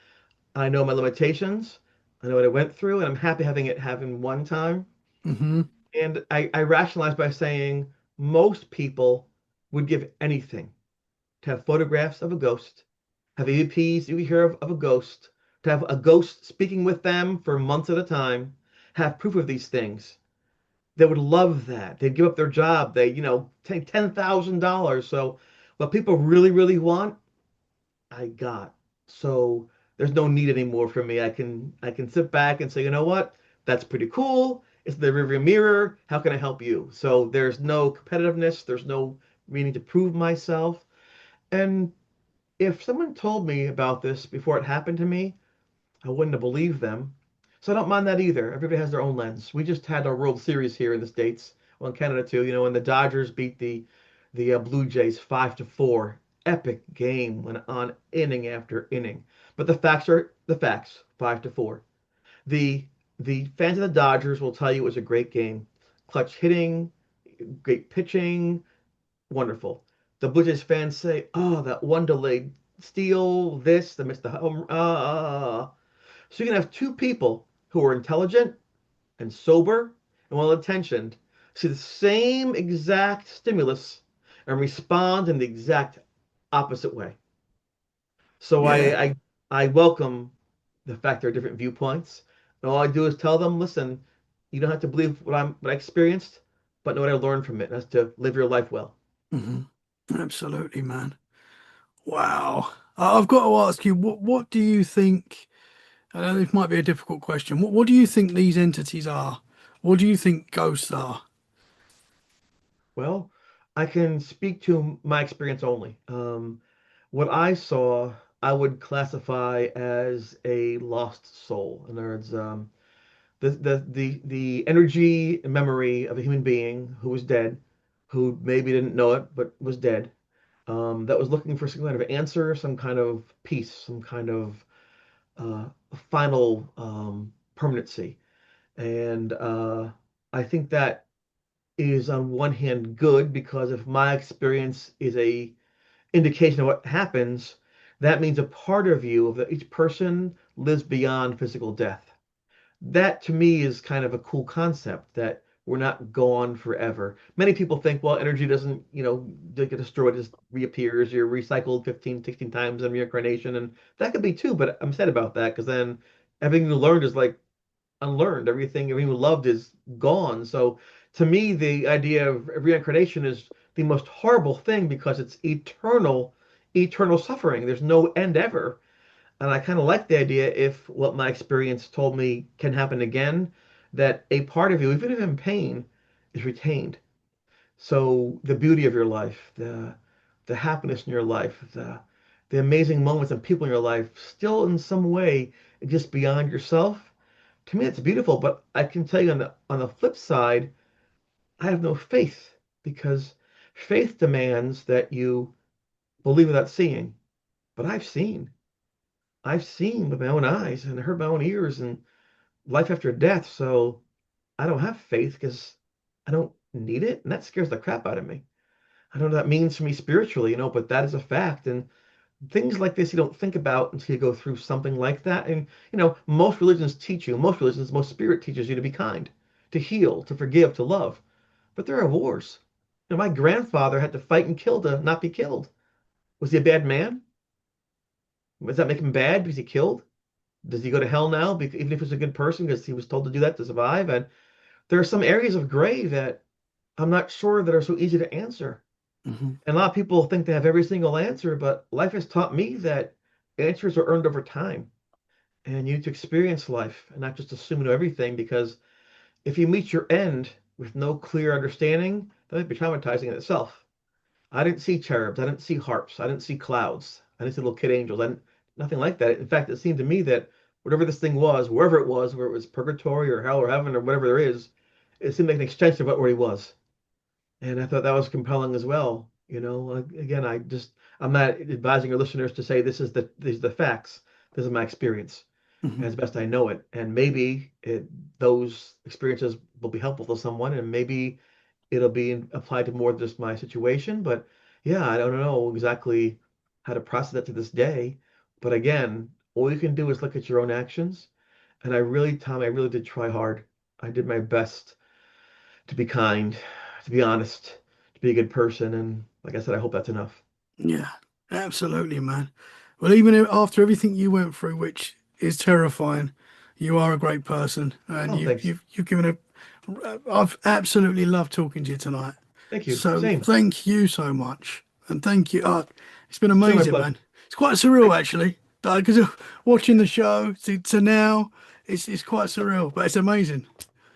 S2: I know my limitations. I know what I went through, and I'm happy having it happen one time.
S1: Hmm.
S2: And I rationalize by saying most people would give anything to have photographs of a ghost, have EVPs you hear of a ghost, to have a ghost speaking with them for months at a time, have proof of these things. They would love that. They'd give up their job. They, take $10,000. So what people really, really want, I got. So there's no need anymore for me. I can sit back and say, you know what? That's pretty cool. It's the rearview mirror. How can I help you? So there's no competitiveness. There's no meaning to prove myself. And if someone told me about this before it happened to me, I wouldn't have believed them. So I don't mind that either. Everybody has their own lens. We just had our World Series here in the States, well, in Canada too, and the Dodgers beat the Blue Jays 5-4. Epic game went on inning after inning. But the facts are the facts, 5-4. The the fans of the Dodgers will tell you it was a great game. Clutch hitting, great pitching, wonderful. The Blue Jays fans say, "Oh, that one delayed steal, this, the missed the home." So you can have two people who are intelligent and sober and well-intentioned see the same exact stimulus and respond in the exact opposite way. So
S1: Yeah.
S2: I welcome the fact there are different viewpoints. And all I do is tell them, listen, you don't have to believe what I experienced, but know what I learned from it. And that's to live your life well.
S1: Hmm. Absolutely, man. Wow. I've got to ask you, what do you think? I know this might be a difficult question. What do you think these entities are? What do you think ghosts are?
S2: Well, I can speak to my experience only. What I saw, I would classify as a lost soul. In other words, the energy and memory of a human being who was dead, who maybe didn't know it but was dead, that was looking for some kind of answer, some kind of peace, some kind of uh, final permanency. And I think that is on one hand good because if my experience is a indication of what happens, that means a part of you, of each person, lives beyond physical death. That to me is kind of a cool concept that we're not gone forever. Many people think, well, energy doesn't, get destroyed, it just reappears. You're recycled 15, 16 times in reincarnation, and that could be too. But I'm sad about that because then everything you learned is like unlearned. Everything you loved is gone. So to me, the idea of reincarnation is the most horrible thing because it's eternal, eternal suffering. There's no end ever. And I kind of like the idea if what my experience told me can happen again, that a part of you, even if in pain, is retained. So the beauty of your life, the happiness in your life, the amazing moments and people in your life still in some way exist beyond yourself, to me it's beautiful. But I can tell you on the flip side, I have no faith because faith demands that you believe without seeing. But I've seen with my own eyes and heard my own ears and life after death. So I don't have faith because I don't need it. And that scares the crap out of me. I don't know what that means for me spiritually, but that is a fact. And things like this you don't think about until you go through something like that. And, most religions teach you, most spirit teaches you to be kind, to heal, to forgive, to love. But there are wars. My grandfather had to fight and kill to not be killed. Was he a bad man? Does that make him bad because he killed? Does he go to hell now, even if he's a good person, because he was told to do that to survive? And there are some areas of gray that I'm not sure that are so easy to answer.
S1: Hmm.
S2: And a lot of people think they have every single answer, but life has taught me that answers are earned over time. And you need to experience life and not just assume you know everything, because if you meet your end with no clear understanding, that might be traumatizing in itself. I didn't see cherubs. I didn't see harps. I didn't see clouds. I didn't see little kid angels. Nothing like that. In fact, it seemed to me that whatever this thing was, wherever it was, where it was purgatory or hell or heaven or whatever there is, it seemed like an extension of what where he was. And I thought that was compelling as well. Again, I'm not advising your listeners to say these are the facts. This is my experience
S1: Hmm.
S2: as best I know it. And maybe those experiences will be helpful to someone, and maybe it'll be applied to more than just my situation. But yeah, I don't know exactly how to process that to this day. But again, all you can do is look at your own actions. And Tom, I really did try hard. I did my best to be kind, to be honest, to be a good person. And like I said, I hope that's enough.
S1: Yeah, absolutely, man. Well, even after everything you went through, which is terrifying, you are a great person, and
S2: Oh, thanks.
S1: you've given a. I've absolutely loved talking to you tonight.
S2: Thank you.
S1: So
S2: Same.
S1: thank you so much, and thank you. It's been
S2: Same, my
S1: amazing,
S2: pleasure.
S1: man. It's quite surreal,
S2: Thanks.
S1: actually, because watching the show to now, it's quite surreal, but it's amazing.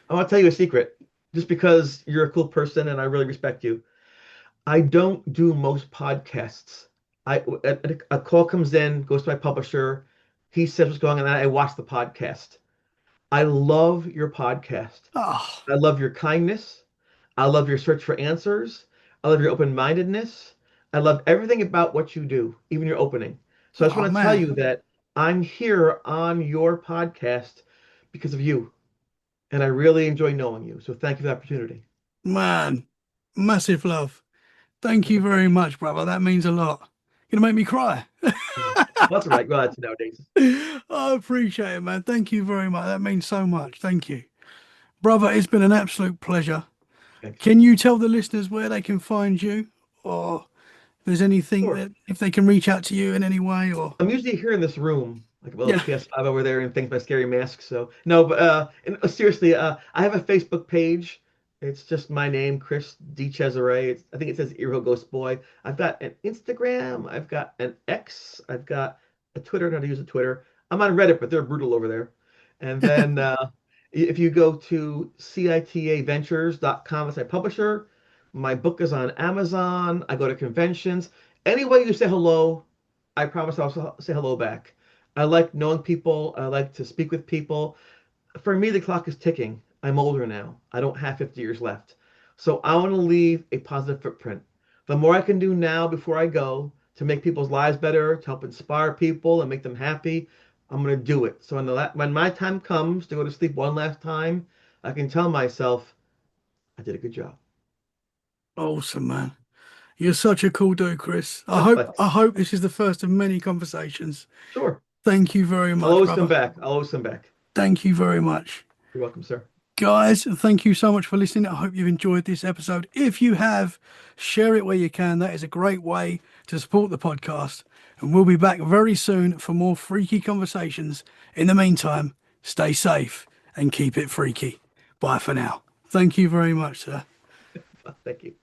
S2: I want to tell you a secret. Just because you're a cool person and I really respect you, I don't do most podcasts. A call comes in, goes to my publisher. He says what's going on, and I watch the podcast. I love your podcast.
S1: Oh,
S2: I love your kindness. I love your search for answers. I love your open-mindedness. I love everything about what you do, even your opening. So I just
S1: oh
S2: want to tell
S1: man,
S2: you that I'm here on your podcast because of you, and I really enjoy knowing you. So thank you for the opportunity.
S1: man, massive love. Thank you very much, brother. That means a lot. You're gonna make me cry.
S2: Yeah. Well, that's all right. Well, that's nowadays.
S1: I appreciate it, man. Thank you very much. That means so much. Thank you. Brother, it's been an absolute pleasure.
S2: Thanks.
S1: Can you tell the listeners where they can find you? Or if there's anything
S2: Sure.
S1: that if they can reach out to you in any way or
S2: I'm usually here in this room, like a little
S1: yeah.
S2: PS5 over there, and things my scary mask. So no, but seriously, I have a Facebook page. It's just my name, Chris DiCesare. I think it says Eero Ghost Boy. I've got an Instagram. I've got an X. I've got a Twitter. I know how to use a Twitter. I'm on Reddit, but they're brutal over there. And then if you go to citaventures.com as my publisher, my book is on Amazon. I go to conventions. Any way you say hello, I promise I'll say hello back. I like knowing people. I like to speak with people. For me, the clock is ticking. I'm older now. I don't have 50 years left. So I want to leave a positive footprint. The more I can do now before I go to make people's lives better, to help inspire people and make them happy, I'm going to do it. So when my time comes to go to sleep one last time, I can tell myself I did a good job.
S1: Awesome, man. You're such a cool dude, Chris. I
S2: Oh,
S1: hope I
S2: thanks.
S1: hope this is the first of many conversations.
S2: Sure.
S1: Thank you very
S2: I'll
S1: much,
S2: always come
S1: brother.
S2: back. I'll always come back.
S1: Thank you very much.
S2: You're welcome, sir.
S1: Guys, thank you so much for listening. I hope you've enjoyed this episode. If you have, share it where you can. That is a great way to support the podcast. And we'll be back very soon for more freaky conversations. In the meantime, stay safe and keep it freaky. Bye for now. Thank you very much, sir.
S2: Thank you.